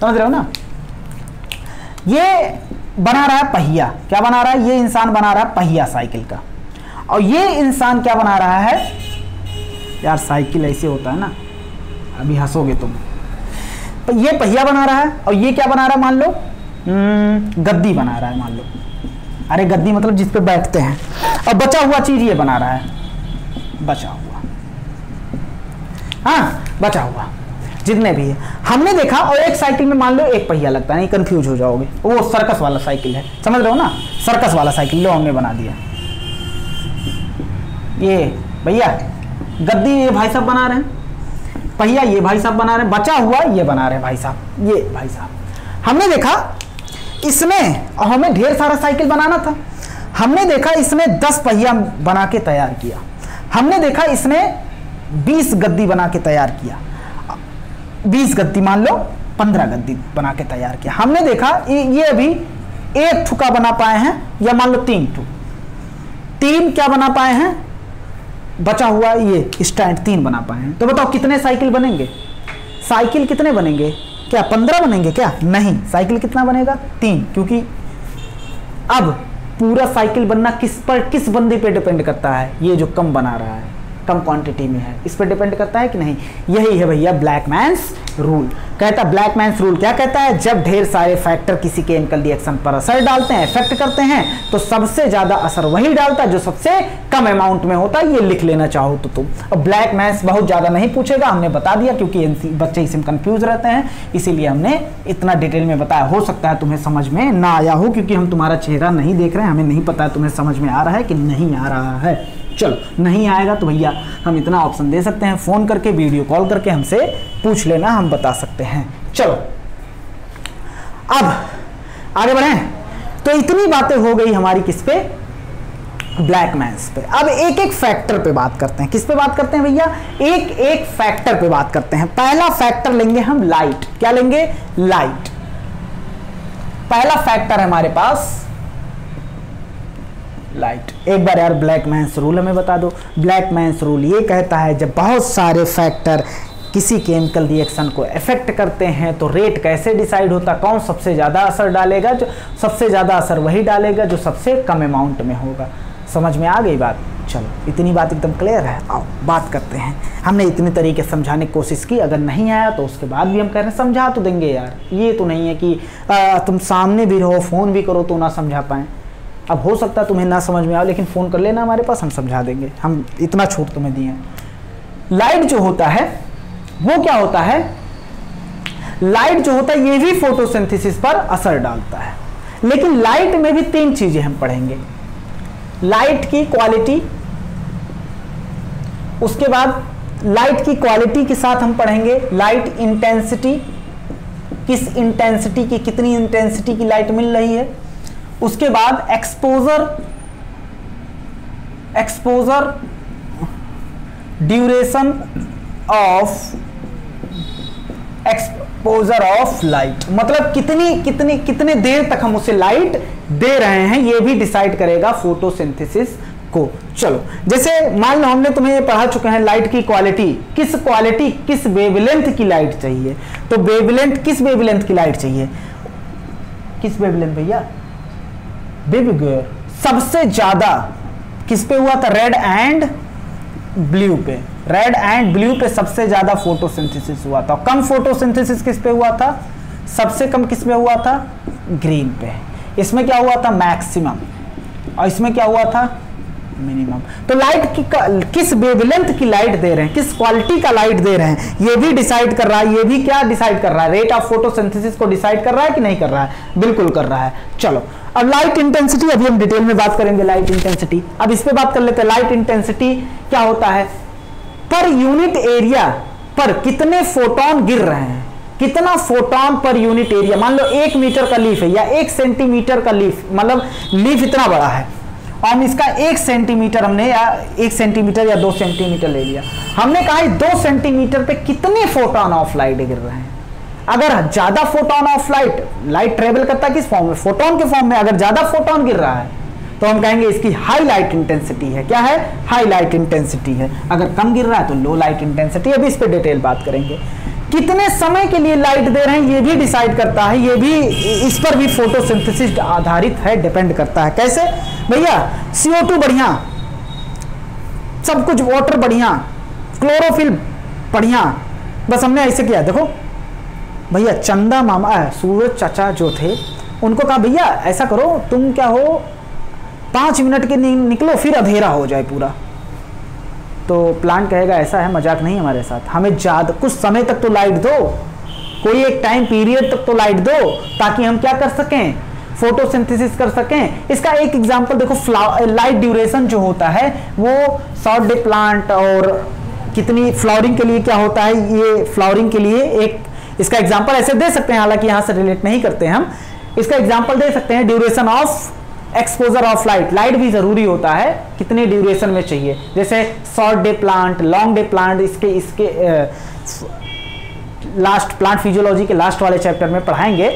समझ रहे हो ना? ये बना रहा है पहिया, क्या बना रहा है? ये इंसान बना रहा है पहिया साइकिल का, और ये इंसान क्या बना रहा है? यार साइकिल ऐसे होता है ना, अभी हंसोगे तुम। तो ये पहिया बना रहा है, और ये क्या बना रहा है? मान लो गद्दी बना रहा है, मान लो, अरे गद्दी मतलब जिस पे बैठते हैं, और बचा हुआ चीज ये बना रहा है, बचा हुआ, हाँ बचा हुआ जितने भी है हमने देखा। और एक साइकिल में मान लो एक पहिया लगता है, नहीं कंफ्यूज हो जाओगे, वो सर्कस वाला साइकिल है, समझ रहे हो ना? सर्कस वाला साइकिल लो हमने बना दिया। ये भैया गद्दी ये भाई साहब बना रहे हैं, पहिया ये भाई साहब बना रहे हैं, बचा हुआ ये बना रहे हैं भाई साहब, ये भाई साहब। हमने देखा इसमें, और हमें ढेर सारा साइकिल बनाना था, हमने देखा इसने 10 पहिया बना के तैयार किया, हमने देखा इसने 20 गद्दी बना के तैयार किया, 20 गद्दी मान लो 15 गद्दी बना के तैयार किया। हमने देखा ये अभी 1 ठुका बना पाए हैं, या मान लो 3 ठुक, 3 क्या बना पाए हैं? बचा हुआ ये स्टैंड 3 बना पाए हैं। तो बताओ कितने साइकिल बनेंगे? साइकिल कितने बनेंगे? क्या 15 बनेंगे क्या? नहीं, साइकिल कितना बनेगा? 3, क्योंकि अब पूरा साइकिल बनना किस बंदे पे डिपेंड करता है? ये जो कम बना रहा है, कम क्वांटिटी में है, इस पर डिपेंड करता है कि नहीं? यही है भैया ब्लैकमैन्स रूल। कहता ब्लैकमैन्स रूल क्या कहता है? जब ढेर सारे फैक्टर किसी केमिकल रिएक्शन पर असर डालते हैं, इफेक्ट करते हैं, तो सबसे ज्यादा असर वही डालता है जो सबसे कम अमाउंट में होता है। ये लिख लेना चाहो तो तुम। अब ब्लैकमैन्स बहुत ज्यादा नहीं पूछेगा, हमने बता दिया, क्योंकि बच्चे इसमें कंफ्यूज रहते हैं, इसीलिए हमने इतना डिटेल में बताया। हो सकता है तुम्हें समझ में ना आया हो, क्योंकि हम तुम्हारा चेहरा नहीं देख रहे हैं, हमें नहीं पता है तुम्हें समझ में आ रहा है कि नहीं आ रहा है। चलो नहीं आएगा तो भैया हम इतना ऑप्शन दे सकते हैं, फोन करके, वीडियो कॉल करके हमसे पूछ लेना, हम बता सकते हैं। चलो अब आगे बढ़ें। तो इतनी बातें हो गई हमारी किस पे? ब्लैकमैन्स पे। अब एक एक फैक्टर पे बात करते हैं। किस पे बात करते हैं भैया? एक एक फैक्टर पे बात करते हैं। पहला फैक्टर लेंगे हम लाइट। क्या लेंगे? लाइट। पहला फैक्टर है हमारे पास लाइट। एक बार यार ब्लैकमैन्स रूल हमें बता दो। ब्लैकमैन्स रूल ये कहता है जब बहुत सारे फैक्टर किसी केमिकल रिएक्शन को इफेक्ट करते हैं तो रेट कैसे डिसाइड होता, कौन सबसे ज़्यादा असर डालेगा, जो सबसे ज़्यादा असर वही डालेगा जो सबसे कम अमाउंट में होगा। समझ में आ गई बात? चलो इतनी बात एकदम क्लियर है, आओ बात करते हैं। हमने इतनी तरीके से समझाने की कोशिश की, अगर नहीं आया तो उसके बाद भी हम कह रहे हैं समझा तो देंगे यार, ये तो नहीं है कि तुम सामने भी रहो फ़ोन भी करो तो ना समझा पाएँ। अब हो सकता है तुम्हें ना समझ में आओ, लेकिन फ़ोन कर लेना हमारे पास, हम समझा देंगे, हम इतना छूट तुम्हें दिए हैं। लाइट जो होता है वो क्या होता है, लाइट जो होता है ये भी फोटोसिंथेसिस पर असर डालता है, लेकिन लाइट में भी 3 चीजें हम पढ़ेंगे। लाइट की क्वालिटी, उसके बाद लाइट की क्वालिटी के साथ हम पढ़ेंगे लाइट इंटेंसिटी, किस इंटेंसिटी की, कितनी इंटेंसिटी की लाइट मिल रही है। उसके बाद exposure duration of exposure of light, मतलब कितने देर तक हम उसे लाइट दे रहे हैं, ये भी डिसाइड करेगा फोटोसिंथेसिस को। चलो जैसे मान लो हमने तुम्हें ये पढ़ा चुके हैं लाइट की क्वालिटी, किस वेवलेंथ की लाइट चाहिए, तो वेवलेंथ, किस वेवलेंथ की लाइट चाहिए, किस वेवलेंथ भैया, बेबी सबसे ज्यादा किस पे हुआ था, रेड एंड ब्लू पे, रेड एंड ब्लू पे सबसे ज्यादा फोटोसिंथेसिस हुआ था। कम फोटोसिंथेसिस किस पे हुआ था, सबसे कम किस पे हुआ था, ग्रीन पे। इसमें क्या हुआ था, मैक्सिमम, और इसमें क्या हुआ था, मिनिमम। तो लाइट की किस वेवलेंथ की लाइट दे रहे हैं, किस क्वालिटी का लाइट दे रहे हैं, ये भी डिसाइड कर रहा है, ये भी क्या डिसाइड कर रहा है, रेट ऑफ फोटोसिंथेसिस को डिसाइड कर रहा है कि नहीं कर रहा है, बिल्कुल कर रहा है। चलो अब लाइट इंटेंसिटी, अभी हम डिटेल में बात करेंगे लाइट इंटेंसिटी। अब इस पे बात कर लेते हैं, लाइट इंटेंसिटी क्या होता है, पर यूनिट एरिया पर कितने फोटोन गिर रहे हैं, कितना फोटोन पर यूनिट एरिया। मान लो 1 मीटर का लीफ है या 1 सेंटीमीटर का लीफ, मतलब लीफ इतना बड़ा है और हम इसका 1 सेंटीमीटर हमने, या 1 सेंटीमीटर या 2 सेंटीमीटर ले लिया, हमने कहा 2 सेंटीमीटर पे कितने फोटोन ऑफ लाइट गिर रहे हैं। अगर ज्यादा फोटोन ऑफ लाइट ट्रेवल करता है किस फॉर्म में, फोटोन के फॉर्म में, अगर ज्यादा फोटोन गिर रहा है तो हम कहेंगे इसकी हाई लाइट इंटेंसिटी है। क्या है, हाई लाइट इंटेंसिटी है। अगर कम गिर रहा है तो लो लाइट इंटेंसिटी। अभी इस पे डिटेल बात करेंगे। कितने समय के लिए लाइट दे रहे हैं ये भी डिसाइड करता है, ये भी, इस पर भी फोटोसिंथेसिस आधारित है, डिपेंड करता है। कैसे भैया, CO2 बढ़िया, सब कुछ, वाटर बढ़िया, क्लोरोफिल बढ़िया, बस हमने ऐसे किया। देखो भैया, चंदा मामा, सूरज चाचा जो थे, उनको कहा भैया ऐसा करो, तुम क्या हो 5 मिनट के निकलो, फिर अंधेरा हो जाए पूरा। तो प्लांट कहेगा ऐसा है, मजाक नहीं हमारे साथ, हमें ज्यादा कुछ समय तक तो लाइट दो, कोई एक टाइम पीरियड तक तो लाइट दो, ताकि हम क्या कर सकें, फोटोसिंथेसिस कर सकें। इसका एक एग्जांपल देखो, लाइट ड्यूरेशन जो होता है वो शॉर्ट डे प्लांट, और कितनी फ्लावरिंग के लिए क्या होता है, ये फ्लावरिंग के लिए एक इसका एग्जांपल ऐसे दे सकते हैं, हालांकि यहां से रिलेट नहीं करते हैं हम, इसका एग्जांपल दे सकते हैं duration of exposure of light. Light भी जरूरी होता है, कितने ड्यूरेशन में चाहिए, जैसे short day plant, long day plant, इसके लास्ट प्लांट फिजियोलॉजी के लास्ट वाले चैप्टर में पढ़ाएंगे,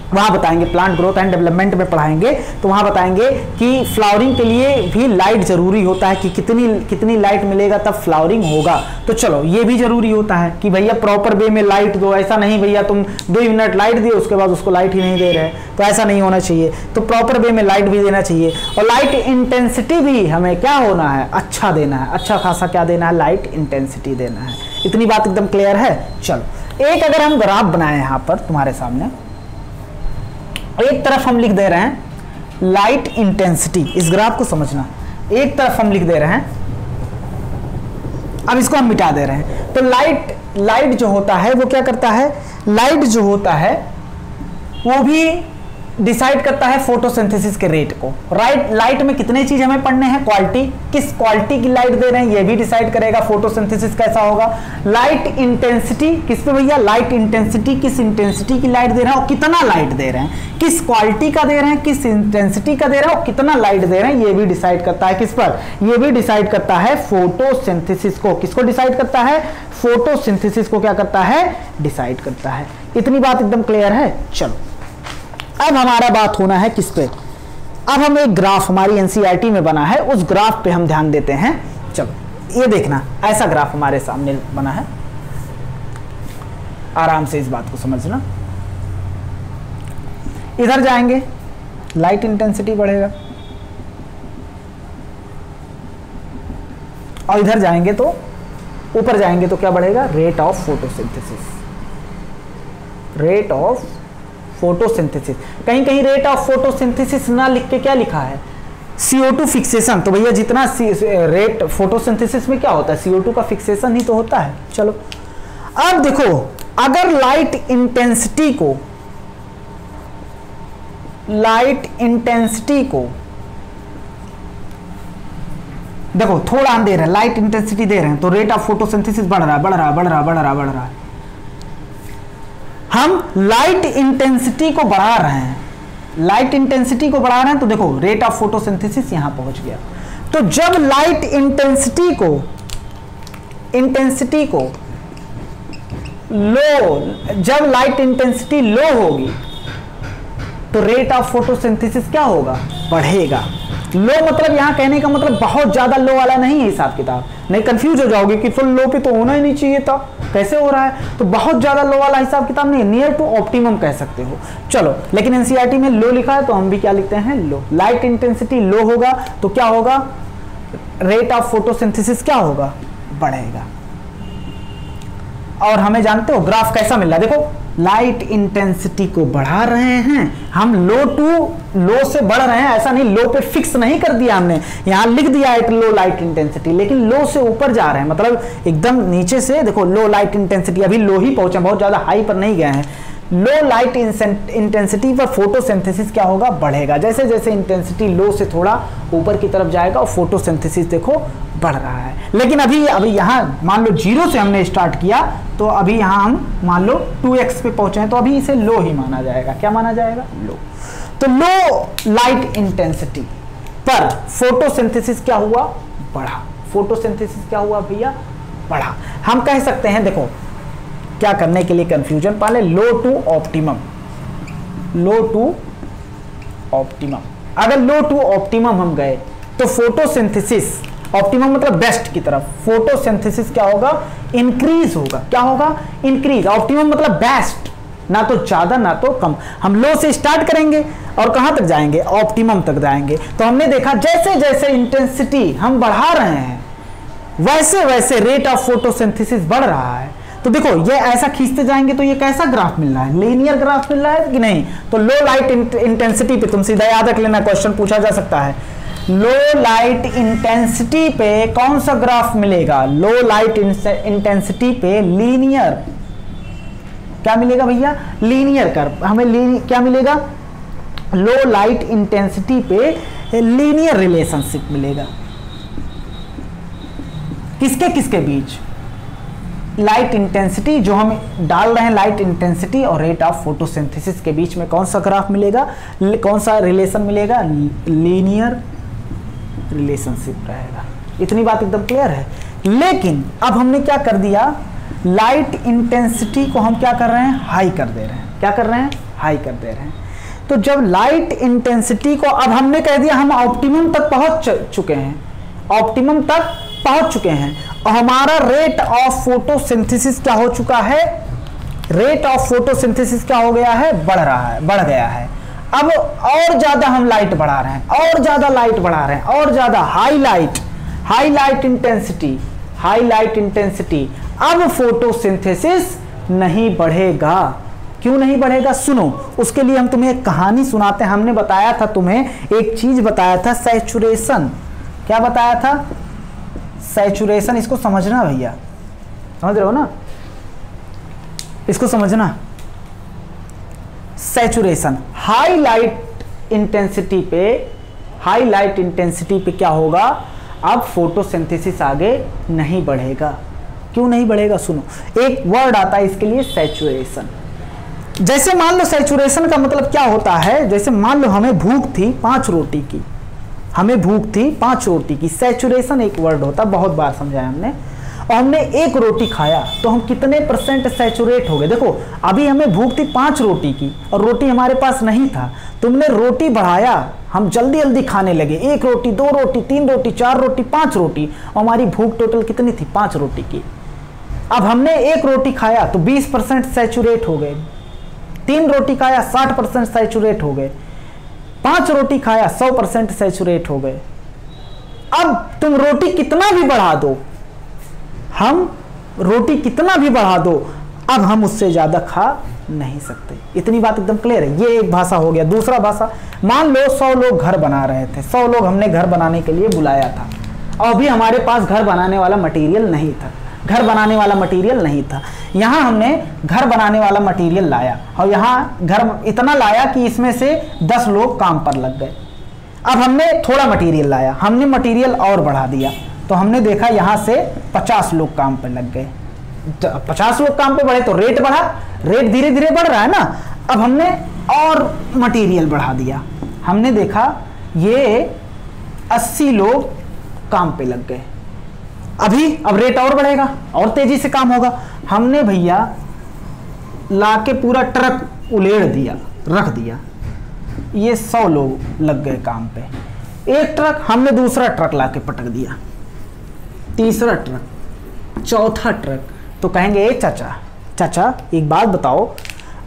वहां बताएंगे, प्लांट ग्रोथ एंड डेवलपमेंट में पढ़ाएंगे, तो वहां बताएंगे कि फ्लावरिंग के लिए भी लाइट जरूरी होता है, कि कितनी लाइट मिलेगा तब फ्लावरिंग होगा। तो चलो ये भी जरूरी होता है कि भैया प्रॉपर वे में लाइट दो, ऐसा नहीं भैया तुम 2 मिनट लाइट दिए उसके बाद उसको लाइट ही नहीं दे रहे, तो ऐसा नहीं होना चाहिए। तो प्रॉपर वे में लाइट भी देना चाहिए, और लाइट इंटेंसिटी भी हमें क्या होना है, अच्छा देना है, अच्छा खासा क्या देना है, लाइट इंटेंसिटी देना है। इतनी बात एकदम क्लियर है। चलो एक अगर हम ग्राफ बनाए यहाँ पर तुम्हारे सामने, एक तरफ हम लिख दे रहे हैं लाइट इंटेंसिटी, इस ग्राफ को समझना, एक तरफ हम लिख दे रहे हैं, अब इसको हम मिटा दे रहे हैं। तो लाइट जो होता है वो क्या करता है, लाइट जो होता है वो भी डिसाइड करता है फोटोसिंथेसिस के रेट को। लाइट में कितने चीज हमें पढ़ने हैं, क्वालिटी, किस क्वालिटी की लाइट दे रहे हैं ये भी डिसाइड करेगा फोटोसिंथेसिस कैसा होगा। लाइट इंटेंसिटी किस पे भैया, लाइट इंटेंसिटी, किस इंटेंसिटी की लाइट दे रहे हैं और कितना लाइट दे रहे हैं, किस क्वालिटी का दे रहे हैं, किस इंटेंसिटी का दे रहे हैं और कितना लाइट दे रहे हैं, ये भी डिसाइड करता है किस पर, ये भी डिसाइड करता है फोटोसिंथेसिस को। किसको डिसाइड करता है, फोटोसिंथेसिस को क्या करता है, डिसाइड करता है। इतनी बात एकदम क्लियर है। चलो अब हमारा बात होना है किस पे, अब हम एक ग्राफ हमारी एनसीईआरटी में बना है, उस ग्राफ पे हम ध्यान देते हैं। चलो ये देखना, ऐसा ग्राफ हमारे सामने बना है, आराम से इस बात को समझना। इधर जाएंगे लाइट इंटेंसिटी बढ़ेगा, और इधर जाएंगे तो ऊपर जाएंगे तो क्या बढ़ेगा, rate of photosynthesis. Rate of photosynthesis, कहीं कहीं रेट ऑफ फोटोसिंथेसिस ना लिख के क्या लिखा है, CO2 फिक्सेशन। तो भैया जितना रेट फोटोसिंथेसिस में क्या होता है, CO2 का फिक्सेशन ही तो होता है। चलो अब देखो, अगर लाइट इंटेंसिटी को देखो थोड़ा हम दे रहे हैं, लाइट इंटेंसिटी दे रहे हैं, तो रेट ऑफ फोटोसिंथेसिस बढ़ रहा है। हम लाइट इंटेंसिटी को बढ़ा रहे हैं, तो देखो रेट ऑफ फोटोसिंथेसिस यहां पहुंच गया। तो जब लाइट इंटेंसिटी लो होगी तो रेट ऑफ फोटोसिंथेसिस क्या होगा, बढ़ेगा। लो मतलब यहां कहने का मतलब बहुत ज्यादा लो वाला नहीं है हिसाब किताब, नहीं कंफ्यूज हो जाओगे कि फुल लो पे तो होना ही नहीं चाहिए था, कैसे हो रहा है। तो बहुत ज्यादा लो वाला हिसाब किताब नहीं है, नियर टू ऑप्टिमम कह सकते हो। चलो लेकिन एनसीईआरटी में लो लिखा है तो हम भी क्या लिखते हैं, लो। लाइट इंटेंसिटी लो होगा तो क्या होगा, रेट ऑफ फोटोसिंथेसिस क्या होगा, बढ़ेगा। और हमें जानते हो ग्राफ कैसा मिल रहा है, देखो लाइट इंटेंसिटी को बढ़ा रहे हैं हम, लो टू लो से बढ़ रहे हैं, ऐसा नहीं लो पे फिक्स नहीं कर दिया हमने, यहां लिख दिया है लो लाइट इंटेंसिटी, लेकिन लो से ऊपर जा रहे हैं, मतलब एकदम नीचे से देखो लो लाइट इंटेंसिटी, अभी लो ही पहुंचे, बहुत ज्यादा हाई पर नहीं गए हैं। लो लाइट इंटेंसिटी पर फोटोसिंथेसिस क्या होगा, बढ़ेगा। जैसे जैसे इंटेंसिटी लो से थोड़ा ऊपर की तरफ जाएगा और फोटोसिंथेसिस देखो बढ़ रहा है। लेकिन अभी यहाँ मान लो 0 से हमने स्टार्ट किया, तो अभी यहाँ हम मान लो 2x पे पहुंचे हैं, तो अभी इसे लो ही माना जाएगा। क्या माना जाएगा, लो। तो लो लाइट इंटेंसिटी पर फोटोसिंथेसिस क्या हुआ, बढ़ा। फोटोसिंथेसिस क्या हुआ भैया, बढ़ा। हम कह सकते हैं, देखो क्या करने के लिए कंफ्यूजन, पहले लो टू ऑप्टिमम, अगर लो टू ऑप्टिमम हम गए तो फोटोसिंथेसिस, ऑप्टिमम मतलब बेस्ट की तरफ, फोटोसिंथेसिस क्या होगा, इंक्रीज होगा। क्या होगा, इंक्रीज। ऑप्टिमम मतलब बेस्ट, ना तो ज्यादा ना तो कम। हम लो से स्टार्ट करेंगे और कहां तक जाएंगे, ऑप्टिमम तक जाएंगे। तो हमने देखा जैसे जैसे इंटेंसिटी हम बढ़ा रहे हैं वैसे वैसे रेट ऑफ फोटोसिंथेसिस बढ़ रहा है। तो देखो ये ऐसा खींचते जाएंगे तो ये कैसा ग्राफ मिल रहा है, लीनियर ग्राफ मिल रहा है कि नहीं। तो लो लाइट इंटेंसिटी पे तुम सीधा याद रख लेना, क्वेश्चन पूछा जा सकता है, लो लाइट इंटेंसिटी पे कौन सा ग्राफ मिलेगा, लो लाइट इंटेंसिटी पे लीनियर, क्या मिलेगा भैया, लीनियर कर्व। हमें क्या मिलेगा, लो लाइट इंटेंसिटी पे लीनियर रिलेशनशिप मिलेगा। किसके किसके बीच, लाइट इंटेंसिटी जो हम डाल रहे हैं, लाइट इंटेंसिटी और रेट ऑफ फोटोसिंथेसिस के बीच में कौन सा ग्राफ मिलेगा, कौन सा रिलेशन मिलेगा, लीनियर रिलेशनशिप रहेगा। इतनी बात एकदम क्लियर है। लेकिन अब हमने क्या कर दिया, लाइट इंटेंसिटी को हम क्या कर रहे हैं, हाई कर दे रहे हैं। क्या कर रहे हैं, हाई कर दे रहे हैं। तो जब लाइट इंटेंसिटी को अब हमने कह दिया हम ऑप्टिमम तक पहुंच चुके हैं, ऑप्टिमम तक पहुंच चुके हैं, और हमारा रेट ऑफ फोटोसिंथेसिस क्या हो चुका है, रेट ऑफ फोटोसिंथेसिस क्या हो गया है, बढ़ रहा है, बढ़ गया है। अब और ज्यादा हम लाइट बढ़ा रहे हैं, और ज्यादा लाइट बढ़ा रहे हैं, और ज्यादा हाई लाइट इंटेंसिटी। अब फोटोसिंथेसिस नहीं बढ़ेगा। क्यों नहीं बढ़ेगा, सुनो। उसके लिए हम तुम्हें एक कहानी सुनाते हैं। हमने बताया था तुम्हें, एक चीज बताया था, सैचुरेशन। क्या बताया था, सैचुरेशन। इसको समझना भैया, समझ रहे हो ना, इसको समझना। सैचुरेशन हाई लाइट इंटेंसिटी पे क्या होगा, अब फोटोसिंथेसिस आगे नहीं बढ़ेगा। क्यों नहीं बढ़ेगा, सुनो। एक वर्ड आता है इसके लिए, सैचुरेशन। जैसे मान लो सैचुरेशन का मतलब क्या होता है, जैसे मान लो हमें भूख थी 5 रोटी की, सैचुरेशन एक वर्ड होता, बहुत बार समझाया हमने। और हमने 1 रोटी खाया तो हम कितने % सैचुरेट हो गए। देखो अभी हमें भूख थी 5 रोटी की और रोटी हमारे पास नहीं था, तुमने रोटी बढ़ाया, हम जल्दी जल्दी खाने लगे, 1 रोटी 2 रोटी 3 रोटी 4 रोटी 5 रोटी, और हमारी भूख टोटल कितनी थी, 5 रोटी की। अब हमने एक रोटी खाया तो 20% सैचुरेट हो गए, 3 रोटी खाया 60% सैचुरेट हो गए, 5 रोटी खाया 100% सैचुरेट हो गए। अब तुम रोटी कितना भी बढ़ा दो, हम रोटी कितना भी बढ़ा दो, अब हम उससे ज्यादा खा नहीं सकते। इतनी बात एकदम क्लियर है। ये एक भाषा हो गया। दूसरा भाषा, मान लो 100 लोग घर बना रहे थे, 100 लोग हमने घर बनाने के लिए बुलाया था और अभी हमारे पास घर बनाने वाला मटेरियल नहीं था, घर बनाने वाला मटेरियल नहीं था। यहाँ हमने घर बनाने वाला मटेरियल लाया और यहाँ घर इतना लाया कि इसमें से 10 लोग काम पर लग गए। अब हमने थोड़ा मटेरियल लाया, हमने मटेरियल और बढ़ा दिया तो हमने देखा यहाँ से 50 लोग काम पर लग गए। 50 लोग काम पे बढ़े तो रेट बढ़ा, रेट धीरे धीरे बढ़ रहा है ना। अब हमने और मटेरियल बढ़ा दिया, हमने देखा ये 80 लोग काम पे लग गए। अब रेट और बढ़ेगा और तेजी से काम होगा। हमने भैया लाके पूरा ट्रक उलेड़ दिया, रख दिया, ये 100 लोग लग गए काम पे। एक ट्रक, हमने दूसरा ट्रक लाके पटक दिया, तीसरा ट्रक, चौथा ट्रक। तो कहेंगे ए चाचा एक बात बताओ,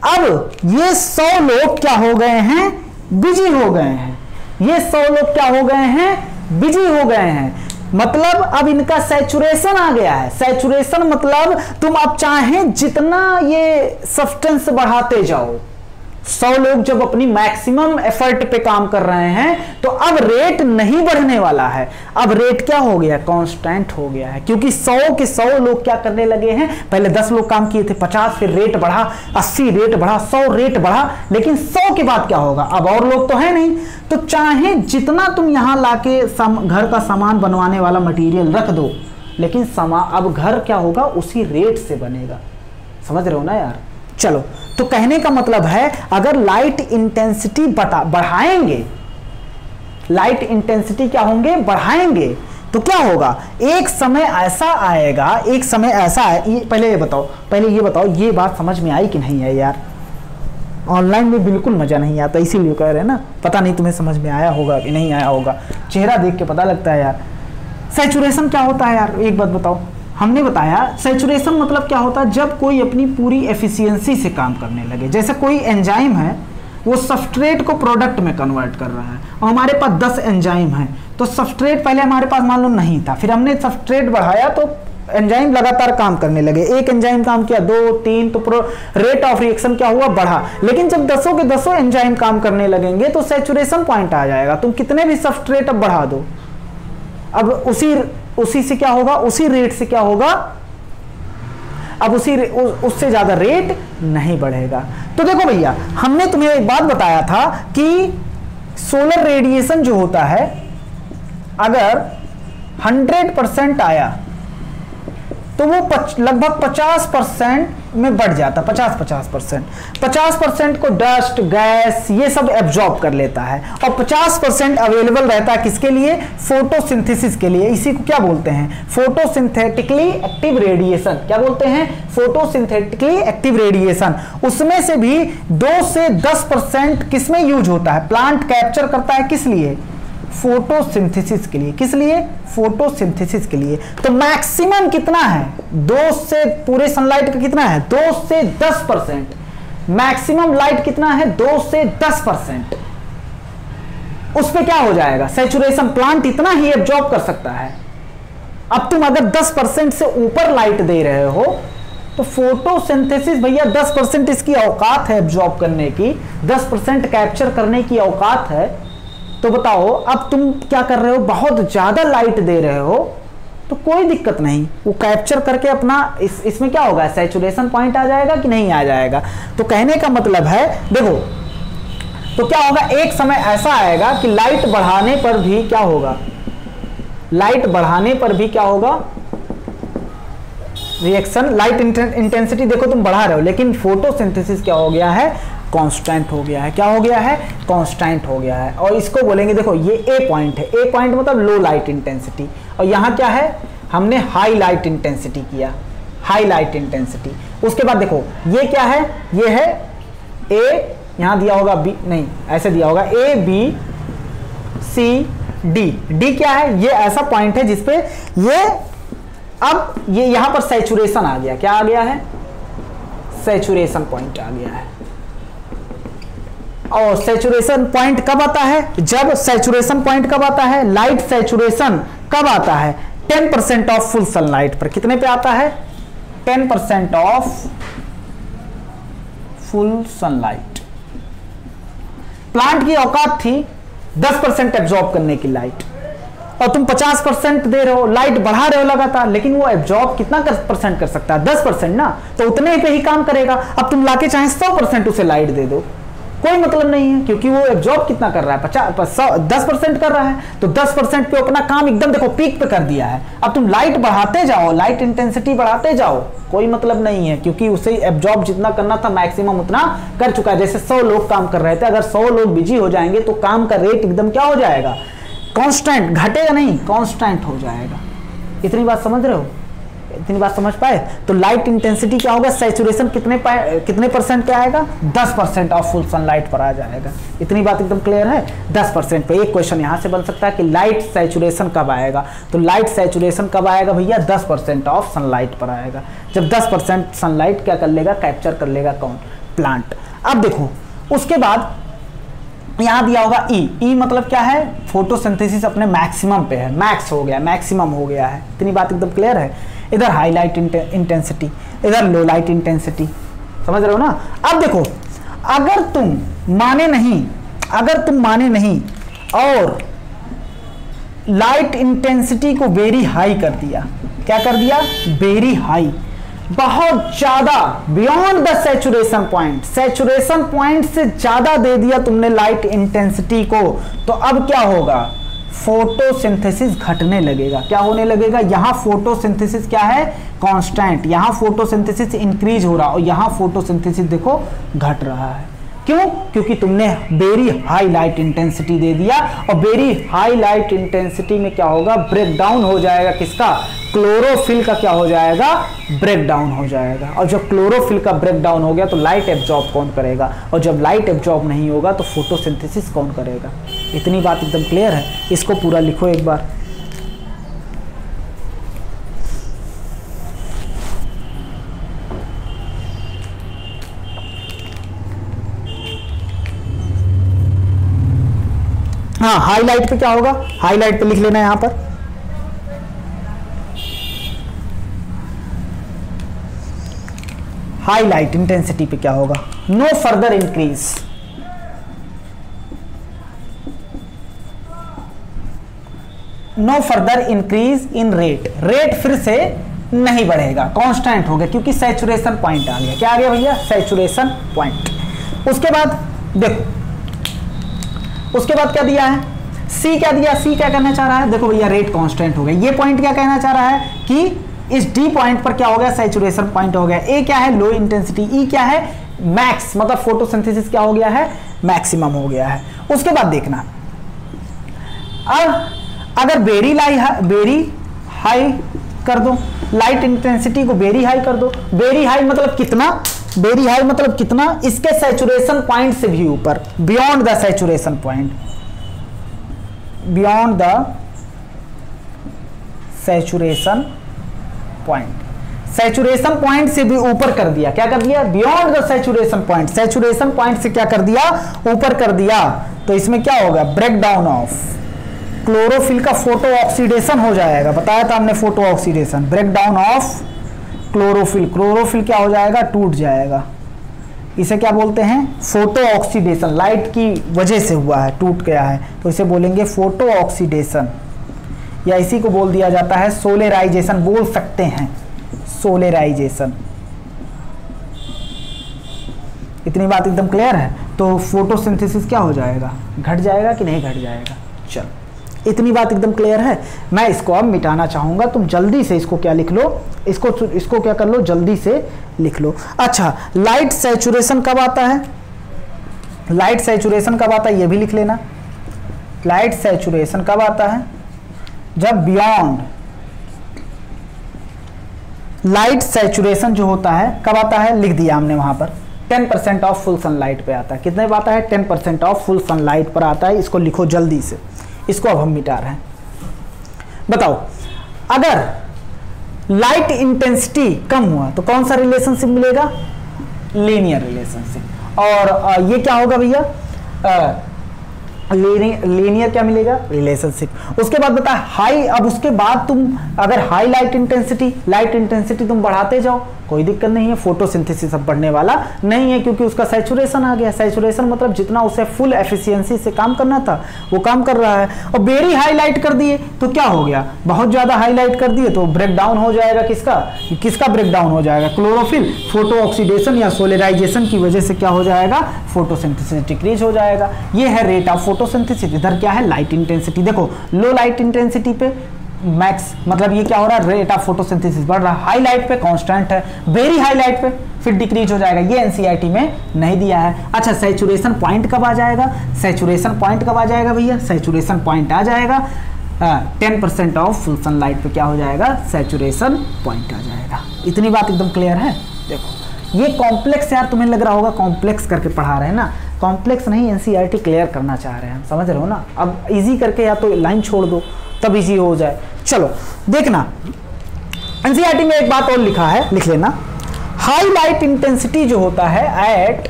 अब ये 100 लोग क्या हो गए हैं, बिजी हो गए हैं। ये 100 लोग क्या हो गए हैं, बिजी हो गए हैं। मतलब अब इनका सैचुरेशन आ गया है। सैचुरेशन मतलब तुम अब चाहे जितना ये सब्सटेंस बढ़ाते जाओ, 100 लोग जब अपनी मैक्सिमम एफर्ट पे काम कर रहे हैं तो अब रेट नहीं बढ़ने वाला है। अब रेट क्या हो गया, कांस्टेंट हो गया है, क्योंकि 100 के 100 लोग क्या करने लगे हैं। पहले 10 लोग काम किए थे, 50, फिर रेट बढ़ा, 80 रेट बढ़ा, 100 रेट बढ़ा। लेकिन 100 के बाद क्या होगा, अब और लोग तो है नहीं, तो चाहे जितना तुम यहां लाके घर का सामान बनवाने वाला मटीरियल रख दो, लेकिन अब घर क्या होगा, उसी रेट से बनेगा। समझ रहे हो ना यार। चलो, तो कहने का मतलब है अगर लाइट इंटेंसिटी बढ़ाएंगे, लाइट इंटेंसिटी क्या होंगे, बढ़ाएंगे, तो क्या होगा, एक समय ऐसा आएगा, एक समय ऐसा है। पहले ये बताओ ये बात समझ में आई कि नहीं है यार। ऑनलाइन में बिल्कुल मजा नहीं आता, इसीलिए कह रहे हैं ना। पता नहीं तुम्हें समझ में आया होगा कि नहीं आया होगा, चेहरा देख के पता लगता है यार। सैचुरेशन क्या होता है यार, एक बात बताओ। हमने बताया सैचुरेशन मतलब क्या होता है, जब कोई अपनी पूरी एफिशिएंसी से काम करने लगे। जैसे कोई एंजाइम है, वो सबस्ट्रेट को प्रोडक्ट में कन्वर्ट कर रहा है और हमारे पास 10 एंजाइम है, तो सबस्ट्रेट पहले हमारे पास मान लो नहीं था, फिर हमने सबस्ट्रेट बढ़ाया तो एंजाइम लगातार काम करने लगे। एक एंजाइम काम किया, 2, 3, तो रेट ऑफ रिएक्शन क्या हुआ, बढ़ा। लेकिन जब 10 के 10 एंजाइम काम करने लगेंगे तो सैचुरेशन पॉइंट आ जाएगा। तुम कितने भी सबस्ट्रेट अब बढ़ा दो, अब उसी से क्या होगा, उसी रेट से क्या होगा, अब उससे ज्यादा रेट नहीं बढ़ेगा। तो देखो भैया, हमने तुम्हें एक बात बताया था कि सोलर रेडिएशन जो होता है, अगर 100% आया तो वो लगभग 50% में बढ़ जाता, 50% को डस्ट, गैस, ये सब एब्जॉर्ब कर लेता है और 50% अवेलेबल रहता है किसके लिए, फोटोसिंथेसिस के लिए। इसी को क्या बोलते हैं, फोटोसिंथेटिकली एक्टिव रेडिएशन। क्या बोलते हैं, फोटोसिंथेटिकली एक्टिव रेडिएशन। उसमें से भी 2 से 10% किसमें यूज होता है, प्लांट कैप्चर करता है, किस लिए, फोटोसिंथेसिस के लिए। किस लिए, फोटोसिंथेसिस के लिए। तो मैक्सिमम कितना है, 2 से, पूरे सनलाइट का कितना है, 2 से 10%। मैक्सिमम लाइट कितना है, 2 से 10%। उस पे क्या हो जाएगा, सैचुरेशन, प्लांट इतना ही एब्जॉर्ब कर सकता है। अब तुम अगर 10% से ऊपर लाइट दे रहे हो तो फोटोसिंथेसिस भैया 10% इसकी औकात है एब्जॉर्ब करने की, 10% कैप्चर करने की औकात है। तो बताओ, अब तुम क्या कर रहे हो, बहुत ज्यादा लाइट दे रहे हो तो कोई दिक्कत नहीं, वो कैप्चर करके अपना इसमें क्या होगा, सैचुरेशन पॉइंट आ जाएगा कि नहीं आ जाएगा। तो कहने का मतलब है, देखो, तो क्या होगा, एक समय ऐसा आएगा कि लाइट बढ़ाने पर भी क्या होगा, लाइट बढ़ाने पर भी क्या होगा, रिएक्शन, लाइट इंटेंसिटी देखो तुम बढ़ा रहे हो, लेकिन फोटोसिंथेसिस क्या हो गया है, कांस्टेंट हो गया है। क्या हो गया है, कांस्टेंट हो गया है। और इसको बोलेंगे, देखो ये ए पॉइंट है, ए पॉइंट मतलब लो लाइट इंटेंसिटी, और यहाँ क्या है, हमने हाई लाइट इंटेंसिटी किया, हाई लाइट इंटेंसिटी। उसके बाद देखो ये क्या है, ये है ए, यहाँ दिया होगा बी, नहीं ऐसे दिया होगा A B C D. D क्या है, ये ऐसा पॉइंट है जिसपे ये अब ये यहां पर सैचुरेशन आ गया, क्या आ गया है, सैचुरेशन पॉइंट आ गया है। और सैचुरेशन पॉइंट कब आता है, जब सैचुरेशन पॉइंट कब आता है, लाइट सैचुरेशन कब आता है, 10% ऑफ फुल सनलाइट पर। कितने पे आता है, 10% ऑफ फुल सनलाइट। प्लांट की औकात थी 10% एब्जॉर्ब करने की लाइट, और तुम 50% दे रहे हो, लाइट बढ़ा रहे हो लगातार, लेकिन वो एब्जॉर्ब कितना परसेंट कर सकता है, 10% ना, तो उतने पे ही काम करेगा। अब तुम लाके चाहे 100% उसे लाइट दे दो, कोई मतलब नहीं है, क्योंकि वो एब्जॉर्ब कितना कर रहा है, 10% कर रहा है, तो 10% पे अपना काम एकदम देखो पीक पे कर दिया है। अब तुम लाइट बढ़ाते जाओ, लाइट इंटेंसिटी बढ़ाते जाओ, कोई मतलब नहीं है, क्योंकि उसे एब्जॉर्ब जितना करना था मैक्सिमम उतना कर चुका है। जैसे 100 लोग काम कर रहे थे, अगर 100 लोग बिजी हो जाएंगे तो काम का रेट एकदम क्या हो जाएगा, कांस्टेंट, घटेगा नहीं, कांस्टेंट हो जाएगा। इतनी बात समझ रहे हो, इतनी बात समझ पाए। तो लाइट इंटेंसिटी क्या होगा, सैचुरेशन कितने परसेंट पे आएगा, 10% ऑफ फुल सनलाइट पर आ जाएगा। इतनी बात एकदम क्लियर है, 10% पे। एक क्वेश्चन यहां से बन सकता है कि लाइट सैचुरेशन कब आएगा, तो लाइट सैचुरेशन कब आएगा भैया, 10% ऑफ सनलाइट पर आएगा। जब 10% सनलाइट क्या कर लेगा, कैप्चर कर लेगा कौन, प्लांट। अब देखो उसके बाद यहां दिया होगा ई मतलब क्या है, फोटोसिंथेसिस अपने मैक्सिमम पे है, मैक्स हो गया, मैक्सिमम हो गया है। इतनी बात एकदम क्लियर है। इधर हाई लाइट इंटेंसिटी, इधर लो लाइट इंटेंसिटी, समझ रहे हो ना। अब देखो अगर तुम माने नहीं और लाइट इंटेंसिटी को वेरी हाई कर दिया, क्या कर दिया, वेरी हाई, बहुत ज्यादा, बियॉन्ड द सैचुरेशन पॉइंट से ज्यादा दे दिया तुमने लाइट इंटेंसिटी को, तो अब क्या होगा, फोटोसिंथेसिस घटने लगेगा। क्या होने लगेगा, यहां फोटोसिंथेसिस क्या है, कांस्टेंट, यहां फोटोसिंथेसिस इंक्रीज हो रहा और यहां फोटोसिंथेसिस देखो घट रहा है। क्यों, क्योंकि तुमने वेरी हाई लाइट इंटेंसिटी दे दिया, और वेरी हाई लाइट इंटेंसिटी में क्या होगा, ब्रेक डाउन हो जाएगा, किसका, क्लोरोफिल का क्या हो जाएगा, ब्रेक डाउन हो जाएगा। और जब क्लोरोफिल का ब्रेक डाउन हो गया तो लाइट एब्जॉर्ब कौन करेगा, और जब लाइट एब्जॉर्ब नहीं होगा तो फोटोसिंथेसिस कौन करेगा। इतनी बात एकदम क्लियर है। इसको पूरा लिखो एक बार। हाँ, हाईलाइट पे क्या होगा, हाईलाइट पे लिख लेना यहां पर, हाईलाइट इंटेंसिटी पे क्या होगा, no further increase, no further increase in rate, rate फिर से नहीं बढ़ेगा, कांस्टेंट हो गया, क्योंकि सैचुरेशन पॉइंट आ गया। क्या आ गया भैया, सैचुरेशन पॉइंट। उसके बाद देखो, उसके बाद क्या दिया है, सी क्या दिया, सी क्या कहना चाह रहा है, देखो भैया रेट कांस्टेंट हो गया। ये पॉइंट क्या कहना चाह रहा है कि इस डी पॉइंट पर क्या हो गया, सैचुरेशन पॉइंट हो गया। ए क्या है, लो इंटेंसिटी, ई क्या है, मैक्स, मतलब फोटोसिंथेसिस क्या हो गया है, मैक्सिमम हो गया है। उसके बाद देखना, अब अगर वेरी हाई कर दो, लाइट इंटेंसिटी को वेरी हाई कर दो, वेरी हाई मतलब कितना, वेरी हाई मतलब कितना, इसके सैचुरेशन पॉइंट से भी ऊपर, beyond the saturation point, beyond the saturation point, saturation point से भी ऊपर कर दिया। क्या कर दिया, beyond the saturation point, saturation point से क्या कर दिया, ऊपर कर दिया। तो इसमें क्या होगा, ब्रेक डाउन ऑफ क्लोरोफिल का फोटो ऑक्सीडेशन हो जाएगा, बताया था हमने photo oxidation, break down of chlorophyll, chlorophyll क्या हो जाएगा, टूट जाएगा। इसे क्या बोलते हैं, फोटो ऑक्सीडेशन, लाइट की वजह से हुआ है, टूट गया है, तो इसे बोलेंगे फोटो ऑक्सीडेशन, या इसी को बोल दिया जाता है सोलेराइजेशन, बोल सकते हैं सोलेराइजेशन। इतनी बात एकदम क्लियर है। तो फोटोसिंथेसिस क्या हो जाएगा, घट जाएगा कि नहीं घट जाएगा। चलो, इतनी बात एकदम क्लियर है। मैं इसको अब मिटाना चाहूंगा, तुम जल्दी से इसको क्या लिख लो, इसको क्या कर लो, जल्दी से लिख लो। अच्छा, लाइट सैचुरेशन कब आता है, लाइट सैचुरेशन कब आता है, ये भी लिख लेना। लाइट सैचुरेशन कब आता है, जब बियॉन्ड, लाइट सैचुरेशन जो होता है कब आता है, लिख दिया हमने वहां पर, 10% ऑफ फुल सनलाइट पे आता है। कितने पे आता है, 10% ऑफ फुल सनलाइट पर आता है। इसको लिखो जल्दी से, इसको अब हम मिटा रहे हैं। बताओ, अगर लाइट इंटेंसिटी कम हुआ तो कौन सा रिलेशनशिप मिलेगा? Linear relationship. और ये क्या होगा भैया? लीनियर क्या मिलेगा? रिलेशनशिप। उसके बाद बता हाई, अब उसके बाद तुम अगर हाई लाइट इंटेंसिटी तुम बढ़ाते जाओ, कोई दिक्कत नहीं है, फोटोसिंथेसिस अब बढ़ने वाला नहीं है, क्योंकि उसका सैचुरेशन आ गया। सैचुरेशन मतलब जितना उसे फुल एफिशिएंसी से काम करना था वो काम कर रहा है। और वेरी हाईलाइट कर दिए तो क्या हो गया? बहुत ज्यादा हाईलाइट कर दिए तो ब्रेक डाउन हो जाएगा। किसका ब्रेक डाउन हो जाएगा? क्लोरोफिल। फोटो ऑक्सीडेशन या सोलराइजेशन की वजह से क्या हो जाएगा? फोटोसिंथेसिस डिक्रीज हो जाएगा। ये है रेट ऑफ फोटोसिंथेसिस। इधर क्या है? Light intensity. देखो लो लाइट इंटेंसिटी पे मैक्स, मतलब ये क्या हो रहा है? रेट ऑफ फोटोसिंथेसिस बढ़ रहा है। हाई लाइट पे कांस्टेंट है, वेरी हाई लाइट पे फिर डिक्रीज हो जाएगा। ये एनसीईआरटी में नहीं दिया है। अच्छा, सैचुरेशन पॉइंट कब आ जाएगा? सैचुरेशन पॉइंट कब आ जाएगा भैया? सैचुरेशन पॉइंट आ जाएगा 10% ऑफ फुल सनलाइट पे क्या हो जाएगा? सैचुरेशन पॉइंट आ जाएगा। इतनी बात एकदम क्लियर है। देखो ये कॉम्प्लेक्स, यार तुम्हें लग रहा होगा कॉम्प्लेक्स करके पढ़ा रहे हैं ना, कॉम्प्लेक्स नहीं, एनसीईआरटी क्लियर करना चाह रहे हैं, समझ रहे हो ना। अब इजी करके या तो लाइन छोड़ दो तब इजी हो जाए। चलो देखना, एनसीईआरटी में एक बात और लिखा है, लिख लेना। हाई लाइट इंटेंसिटी जो होता है, एट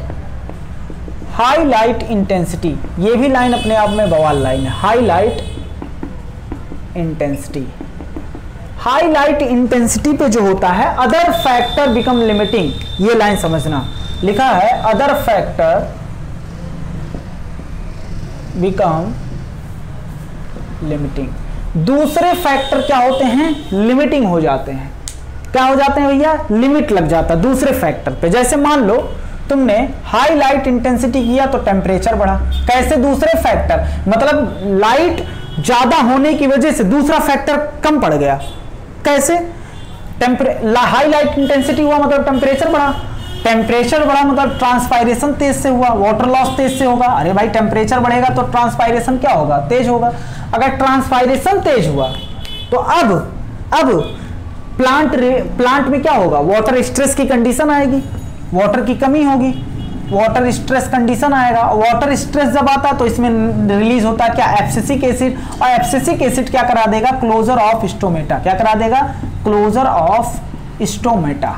हाई लाइट इंटेंसिटी, ये भी लाइन अपने आप में बवाल लाइन है। High light intensity, high light intensity पे जो होता है अदर फैक्टर बिकम लिमिटिंग, ये लाइन समझना। लिखा है अदर फैक्टर बिकम लिमिटिंग, दूसरे फैक्टर क्या होते हैं? लिमिटिंग हो जाते हैं। क्या हो जाते हैं भैया? लिमिट लग जाता है दूसरे फैक्टर पे। जैसे मान लो तुमने हाई लाइट इंटेंसिटी किया तो टेम्परेचर बढ़ा। कैसे? दूसरे फैक्टर, मतलब लाइट ज्यादा होने की वजह से दूसरा फैक्टर कम पड़ गया। कैसे? हाई लाइट इंटेंसिटी हुआ मतलब टेम्परेचर बढ़ा, टेम्परेचर बढ़ा मतलब ट्रांसपायरेशन तेज से हुआ, वाटर लॉस तेज से होगा। अरे भाई टेम्परेचर बढ़ेगा तो ट्रांसपायरेशन क्या होगा? तेज होगा। अगर ट्रांसपायरेशन तेज हुआ तो अब प्लांट में क्या होगा? वाटर स्ट्रेस की कंडीशन आएगी, वाटर की कमी होगी, वाटर स्ट्रेस कंडीशन आएगा। वाटर स्ट्रेस जब आता है तो इसमें रिलीज होता है क्या? Abscisic acid. और एब्सिसिक एसिड क्या करा देगा? Closure of stomata. क्या करा देगा? Closure of stomata.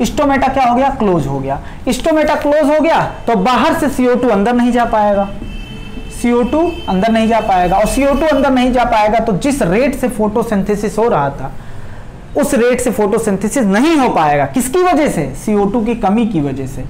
स्टोमेटा क्या हो गया? क्लोज हो गया। स्टोमेटा क्लोज हो गया तो बाहर से CO2 अंदर नहीं जा पाएगा, CO2 अंदर नहीं जा पाएगा। और CO2 अंदर नहीं जा पाएगा तो जिस रेट से फोटोसिंथेसिस हो रहा था उस रेट से फोटोसिंथेसिस नहीं हो पाएगा। किसकी वजह से? CO2 की कमी की वजह से।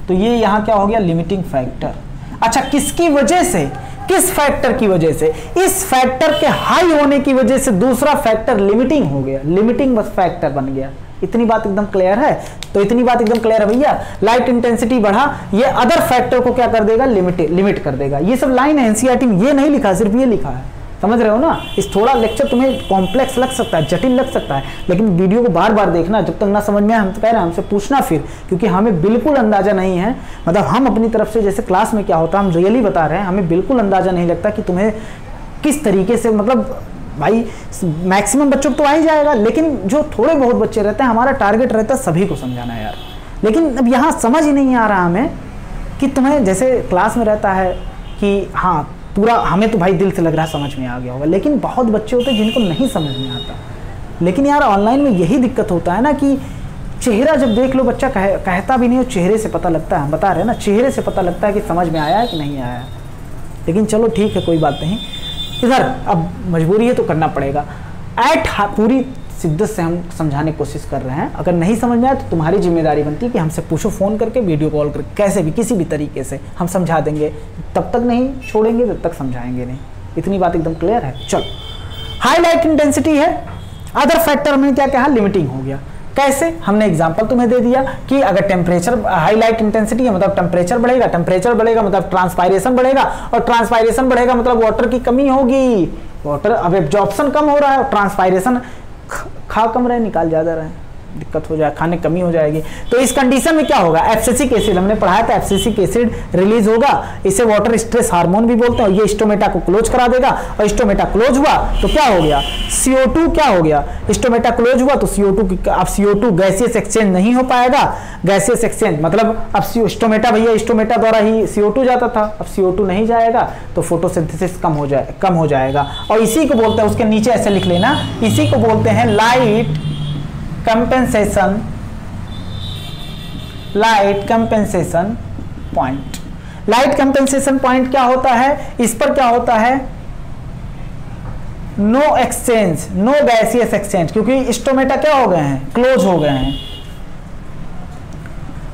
तो ये यहां क्या हो गया? Limiting factor. अच्छा, किसकी वजह से? किस फैक्टर की वजह से? इस फैक्टर के हाई होने की वजह से दूसरा फैक्टर लिमिटिंग हो गया, लिमिटिंग बस फैक्टर बन गया। इतनी बात एकदम क्लियर है? तो इतनी बात एकदम क्लियर है भैया। लाइट इंटेंसिटी बढ़ा, ये अदर फैक्टर को क्या कर देगा? लिमिट कर देगा। ये सब लाइन है एनसीईआरटी में, ये नहीं लिखा, सिर्फ ये लिखा है। समझ रहे हो ना? इस थोड़ा लेक्चर तुम्हें कॉम्प्लेक्स लग सकता है, जटिल लग सकता है, लेकिन वीडियो को बार बार देखना। जब तक ना समझ में आए हम तो कह रहे हैं हमसे पूछना फिर, क्योंकि हमें बिल्कुल अंदाजा नहीं है। मतलब हम अपनी तरफ से जैसे क्लास में क्या होता है हम रियली बता रहे हैं, हमें बिल्कुल अंदाजा नहीं लगता कि तुम्हें किस तरीके से, मतलब भाई मैक्सिमम बच्चों को तो आ ही जाएगा, लेकिन जो थोड़े बहुत बच्चे रहते हैं हमारा टारगेट रहता है सभी को समझाना यार। लेकिन अब यहाँ समझ ही नहीं आ रहा हमें कि तुम्हें जैसे क्लास में रहता है कि हाँ पूरा, हमें तो भाई दिल से लग रहा है समझ में आ गया होगा, लेकिन बहुत बच्चे होते हैं जिनको नहीं समझ में आता। लेकिन यार ऑनलाइन में यही दिक्कत होता है ना कि चेहरा जब देख लो बच्चा कहता भी नहीं हो, चेहरे से पता लगता है। हम बता रहे हैं ना, चेहरे से पता लगता है कि समझ में आया है कि नहीं आया है। लेकिन चलो ठीक है, कोई बात नहीं, इधर अब मजबूरी है तो करना पड़ेगा। पूरी शिद्दत से हम समझाने की कोशिश कर रहे हैं। अगर नहीं समझ में आए तो तुम्हारी जिम्मेदारी बनती है कि हमसे पूछो, फ़ोन करके, वीडियो कॉल करके, कैसे भी किसी भी तरीके से हम समझा देंगे। तब तक नहीं छोड़ेंगे जब तक समझाएंगे नहीं। इतनी बात एकदम क्लियर है। चलो, हाई लाइट इंटेंसिटी है, अदर फैक्टर में क्या कहा? लिमिटिंग हो गया। कैसे? हमने एग्जांपल तुम्हें दे दिया कि अगर टेम्परेचर, हाई लाइट इंटेंसिटी है मतलब टेम्परेचर बढ़ेगा, टेम्परेचर बढ़ेगा मतलब ट्रांसपायरेशन बढ़ेगा, और ट्रांसपायरेशन बढ़ेगा मतलब वाटर की कमी होगी। वाटर अब एब्जॉर्प्शन कम हो रहा है, ट्रांसपायरेशन खा कम रहे, निकाल ज़्यादा रहे, दिक्कत हो जाए, खाने कमी हो जाएगी। तो इस कंडीशन में क्या होगा? एब्सिसिक एसिड, हमने पढ़ाया था, एब्सिसिक एसिड रिलीज होगा। इसे वाटर स्ट्रेस हार्मोन भी बोलते हैं। ये स्टोमेटा को क्लोज करा देगा, और स्टोमेटा क्लोज हुआ तो क्या हो गया? CO2 क्या हो गया? स्टोमेटा क्लोज हुआ तो अब CO2 गैसियस एक्सचेंज नहीं हो पाएगा। गैसियस एक्सचेंज मतलब अब स्टोमेटा, भैया स्टोमेटा द्वारा ही CO2 जाता था, अब CO2 नहीं जाएगा तो फोटोसिंथेसिस कम हो जाएगा। और इसी को बोलते हैं, उसके नीचे ऐसे लिख लेना, इसी को बोलते हैं light compensation, light compensation point. Light compensation point क्या होता है, इस पर क्या होता है, no exchange, no gaseous exchange, क्योंकि स्टोमेटा क्या हो गए हैं, क्लोज हो गए हैं।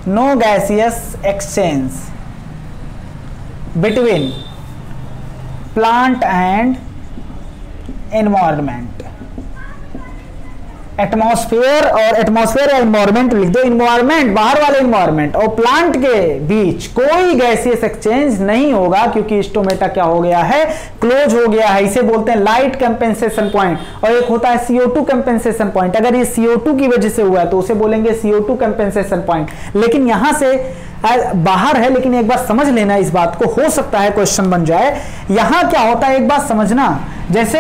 No gaseous exchange between plant and environment. Atmosphere और एटमॉस्फेयर या एनवायरमेंट लिख दो, एनवायरमेंट बाहर वाले एनवायरमेंट और प्लांट के बीच कोई गैसियस एक्सचेंज नहीं होगा, क्योंकि स्टोमेटा क्या हो गया है, क्लोज हो गया है। इसे बोलते हैं लाइट कंपेंसेशन पॉइंट। और एक होता है CO2 कंपेंसेशन पॉइंट। अगर ये CO2 की वजह से हुआ है तो उसे बोलेंगे CO2 कंपेंसेशन पॉइंट। लेकिन यहां से बाहर है, लेकिन एक बार समझ लेना इस बात को, हो सकता है क्वेश्चन बन जाए। यहां क्या होता है एक बात समझना, जैसे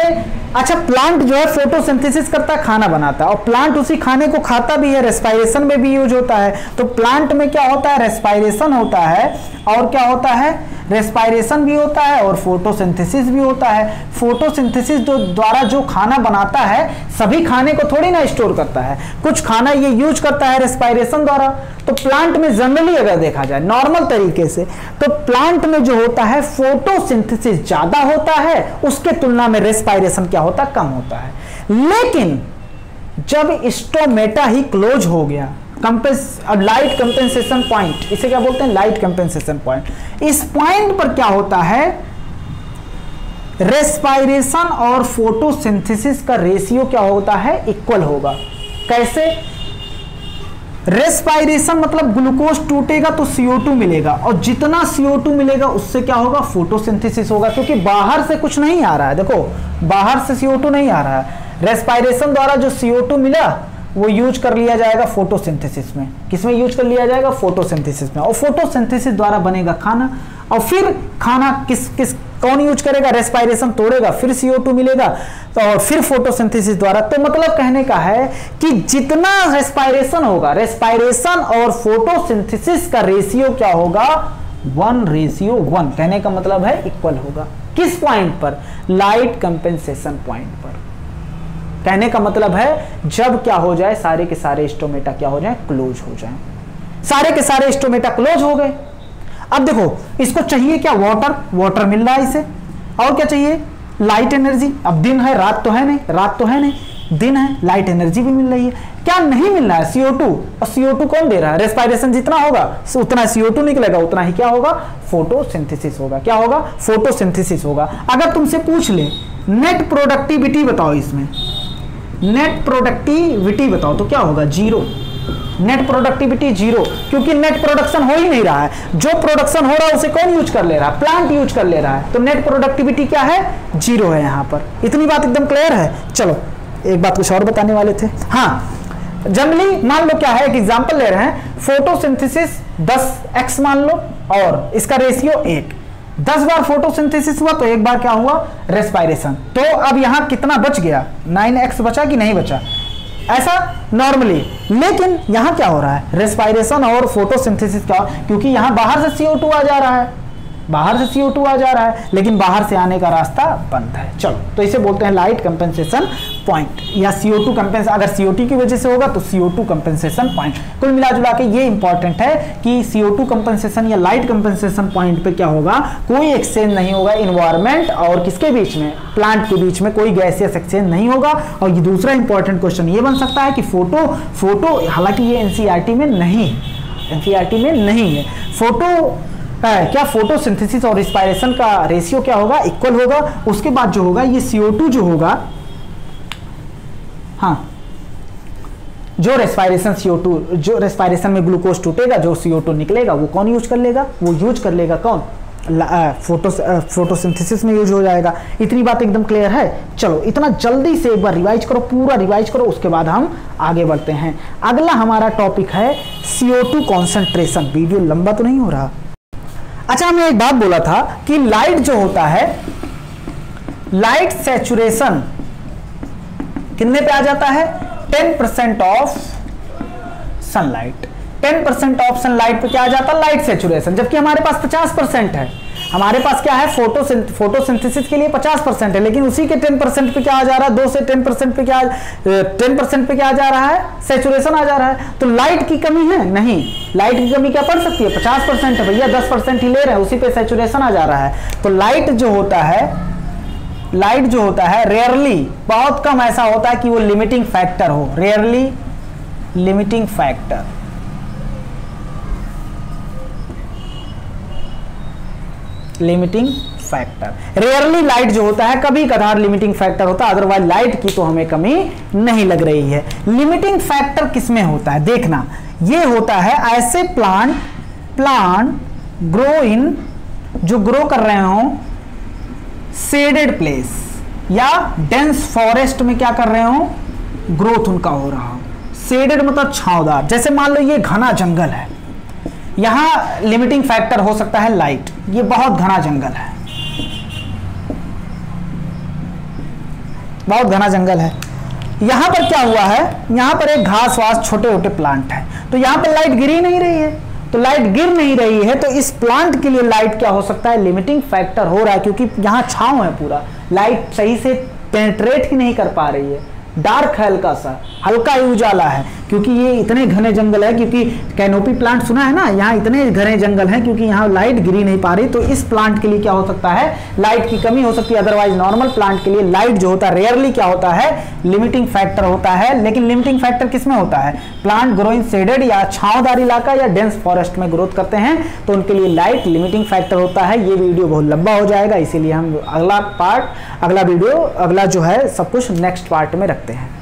अच्छा प्लांट जो है फोटोसिंथेसिस करता है, खाना बनाता है, और प्लांट उसी खाने को खाता भी है, रेस्पायरेशन में भी यूज होता है। तो प्लांट में क्या होता है, रेस्पायरेशन होता है, और क्या होता है, रेस्पायरेशन भी होता है और फोटोसिंथेसिस भी होता है। फोटोसिंथेसिस द्वारा जो खाना बनाता है, सभी खाने को थोड़ी ना स्टोर करता है, कुछ खाना ये यूज करता है रेस्पायरेशन द्वारा। तो प्लांट में जनरली अगर देखा जाए नॉर्मल तरीके से, तो प्लांट में जो होता है फोटोसिंथेसिस ज्यादा होता है, उसके तुलना में रेस्पायरेशन क्या होता है, कम होता है। लेकिन जब स्टोमेटा ही क्लोज हो गया, अब लाइट कंपेंसेशन पॉइंट, इसे क्या बोलते हैं, लाइट कंपेंसेशन पॉइंट। इस पॉइंट पर क्या होता है, रेस्पायरेशन और फोटोसिंथेसिस का रेशियो क्या होता है, इक्वल होगा। कैसे, रेस्पायरेशन मतलब ग्लूकोज टूटेगा तो CO2 मिलेगा, और जितना CO2 मिलेगा उससे क्या होगा, फोटोसिंथेसिस होगा, क्योंकि बाहर से कुछ नहीं आ रहा है। देखो बाहर से CO2 नहीं आ रहा है, रेस्पायरेशन द्वारा जो CO2 मिला वो यूज कर लिया जाएगा फोटोसिंथेसिस में। किसमें यूज कर लिया जाएगा, फोटोसिंथेसिस में, और फोटोसिंथेसिस द्वारा बनेगा खाना। और फिर खाना कौन यूज करेगा, रेस्पायरेशन तोड़ेगा, फिर CO2 मिलेगा, तो और फिर फोटोसिंथेसिस द्वारा। तो मतलब कहने का है कि जितना रेस्पायरेशन होगा, रेस्पायरेशन और फोटोसिंथेसिस का रेशियो क्या होगा, 1:1। कहने का मतलब है इक्वल होगा। किस पॉइंट पर, लाइट कंपेंसेशन पॉइंट पर। कहने का मतलब है जब क्या हो जाए, सारे के सारे स्टोमेटा क्या हो जाए, क्लोज हो जाए। सारे के सारे स्टोमेटा क्लोज हो गए। अब देखो इसको चाहिए क्या, वाटर मिल रहा है इसे, और क्या चाहिए, लाइट एनर्जी। अब दिन है, रात तो है नहीं, दिन है, लाइट एनर्जी भी मिल रही है। क्या नहीं मिल रहा है, CO2। और CO2 कौन दे रहा है, रेस्पायरेशन जितना होगा उतना CO2 निकलेगा, उतना ही क्या होगा, फोटोसिंथेसिस होगा। क्या होगा, फोटोसिंथेसिस होगा। अगर तुमसे पूछ ले नेट प्रोडक्टिविटी बताओ, इसमें नेट प्रोडक्टिविटी बताओ, तो क्या होगा, 0। नेट प्रोडक्टिविटी 0, क्योंकि नेट प्रोडक्शन हो ही नहीं रहा है। जो प्रोडक्शन हो रहा है उसे कौन यूज कर ले रहा है, प्लांट यूज कर ले रहा है। तो नेट प्रोडक्टिविटी क्या है, 0 है। यहां पर इतनी बात एकदम क्लियर है। चलो एक बात कुछ और बताने वाले थे। हाँ, जनरली मान लो क्या है, एक एग्जांपल ले रहे हैं, फोटोसिंथेसिस 10x मान लो, और इसका रेशियो 1। 10 बार फोटोसिंथेसिस हुआ तो एक बार क्या हुआ, रेस्पायरेशन। तो अब यहां कितना बच गया, 9x बचा कि नहीं बचा, ऐसा नॉर्मली। लेकिन यहां क्या हो रहा है, रेस्पायरेशन और फोटोसिंथेसिस क्या, क्योंकि यहां बाहर से CO2 आ जा रहा है, लेकिन बाहर से आने का रास्ता बंद है। चलो, तो इसे बोलते हैं लाइट कंपेंसेशन पॉइंट, या CO2 कंपेंसेशन। अगर CO2 की वजह से होगा तो CO2 कंपेंसेशन पॉइंट। कुल मिला जुला के ये इंपॉर्टेंट है कि CO2 कंपेंसेशन या लाइट कंपेंसेशन पॉइंट पे क्या होगा, कोई एक्सचेंज नहीं होगा इन्वायरमेंट और किसके बीच में, प्लांट के बीच में कोई गैसियस एक्सचेंज नहीं होगा। और ये दूसरा इंपॉर्टेंट क्वेश्चन ये बन सकता है कि फोटो हालांकि ये NCERT में नहीं है, फोटो क्या फोटोसिंथेसिस और रेस्पायरेशन का रेशियो क्या होगा, इक्वल होगा। उसके बाद जो होगा ये CO2 जो होगा, हाँ, जो रेस्पायरेशन में ग्लूकोज टूटेगा, जो CO2 निकलेगा वो कौन यूज कर लेगा, वो यूज कर लेगा कौन, फोटोसिंथेसिस में यूज हो जाएगा। इतनी बात एकदम क्लियर है। चलो इतना जल्दी से एक बार रिवाइज करो, पूरा रिवाइज करो, उसके बाद हम आगे बढ़ते हैं। अगला हमारा टॉपिक है CO2 कॉन्सेंट्रेशन। वीडियो लंबा तो नहीं हो रहा। अच्छा, हमने एक बात बोला था कि लाइट जो होता है, लाइट सैचुरेशन कितने पे आ जाता है, 10% ऑफ सनलाइट। 10% ऑफ सनलाइट पे क्या आ जाता है, लाइट सैचुरेशन, जबकि हमारे पास 50% है। हमारे पास क्या है, फोटोसिंथेसिस के लिए 50% है, लेकिन उसी के 10% पे क्या आ जा रहा है, 2 से 10% पे क्या 10% पे क्या आ जा रहा है, सैचुरेशन आ जा रहा है। तो लाइट की कमी है नहीं, लाइट की कमी क्या पड़ सकती है, 50% है भैया, 10% ही ले रहे हैं, उसी पे सैचुरेशन आ जा रहा है। तो लाइट जो होता है रेयरली, बहुत कम ऐसा होता है कि वो लिमिटिंग फैक्टर हो, rarely limiting factor, limiting factor rarely light जो होता है कभी कभार लिमिटिंग फैक्टर होता है, अदरवाइज लाइट की तो हमें कमी नहीं लग रही है। लिमिटिंग फैक्टर किसमें होता है, देखना, ये होता है ऐसे प्लांट ग्रो इन, जो ग्रो कर रहे हो शेडेड प्लेस या डेंस फॉरेस्ट में, क्या कर रहे हो, ग्रोथ उनका हो रहा हो। शेडेड मतलब छांवदार, जैसे मान लो ये घना जंगल है, यहां लिमिटिंग फैक्टर हो सकता है लाइट, ये बहुत घना जंगल है, बहुत घना जंगल है, यहां पर क्या हुआ है, यहां पर एक घास वास छोटे छोटे प्लांट है, तो यहां पर लाइट गिर ही नहीं रही है, तो लाइट गिर नहीं रही है, तो इस प्लांट के लिए लाइट क्या हो सकता है, लिमिटिंग फैक्टर हो रहा है, क्योंकि यहां छांव है, पूरा लाइट सही से पेनिट्रेट ही नहीं कर पा रही है, डार्क है, हल्का सा, हल्का ही उजाला है, क्योंकि ये इतने घने जंगल है, क्योंकि कैनोपी प्लांट सुना है ना, यहाँ इतने घने जंगल हैं क्योंकि यहाँ लाइट गिरी नहीं पा रही। तो इस प्लांट के लिए क्या हो सकता है, लाइट की कमी हो सकती है, अदरवाइज नॉर्मल प्लांट के लिए लाइट जो होता है रेयरली क्या होता है, लिमिटिंग फैक्टर होता है। लेकिन लिमिटिंग फैक्टर किसमें होता है, प्लांट ग्रो इन शेडेड या छांवदार इलाका या डेंस फॉरेस्ट में ग्रोथ करते हैं, तो उनके लिए लाइट लिमिटिंग फैक्टर होता है। ये वीडियो बहुत लंबा हो जाएगा, इसीलिए हम अगला वीडियो अगला जो है सब कुछ नेक्स्ट पार्ट में रखते हैं।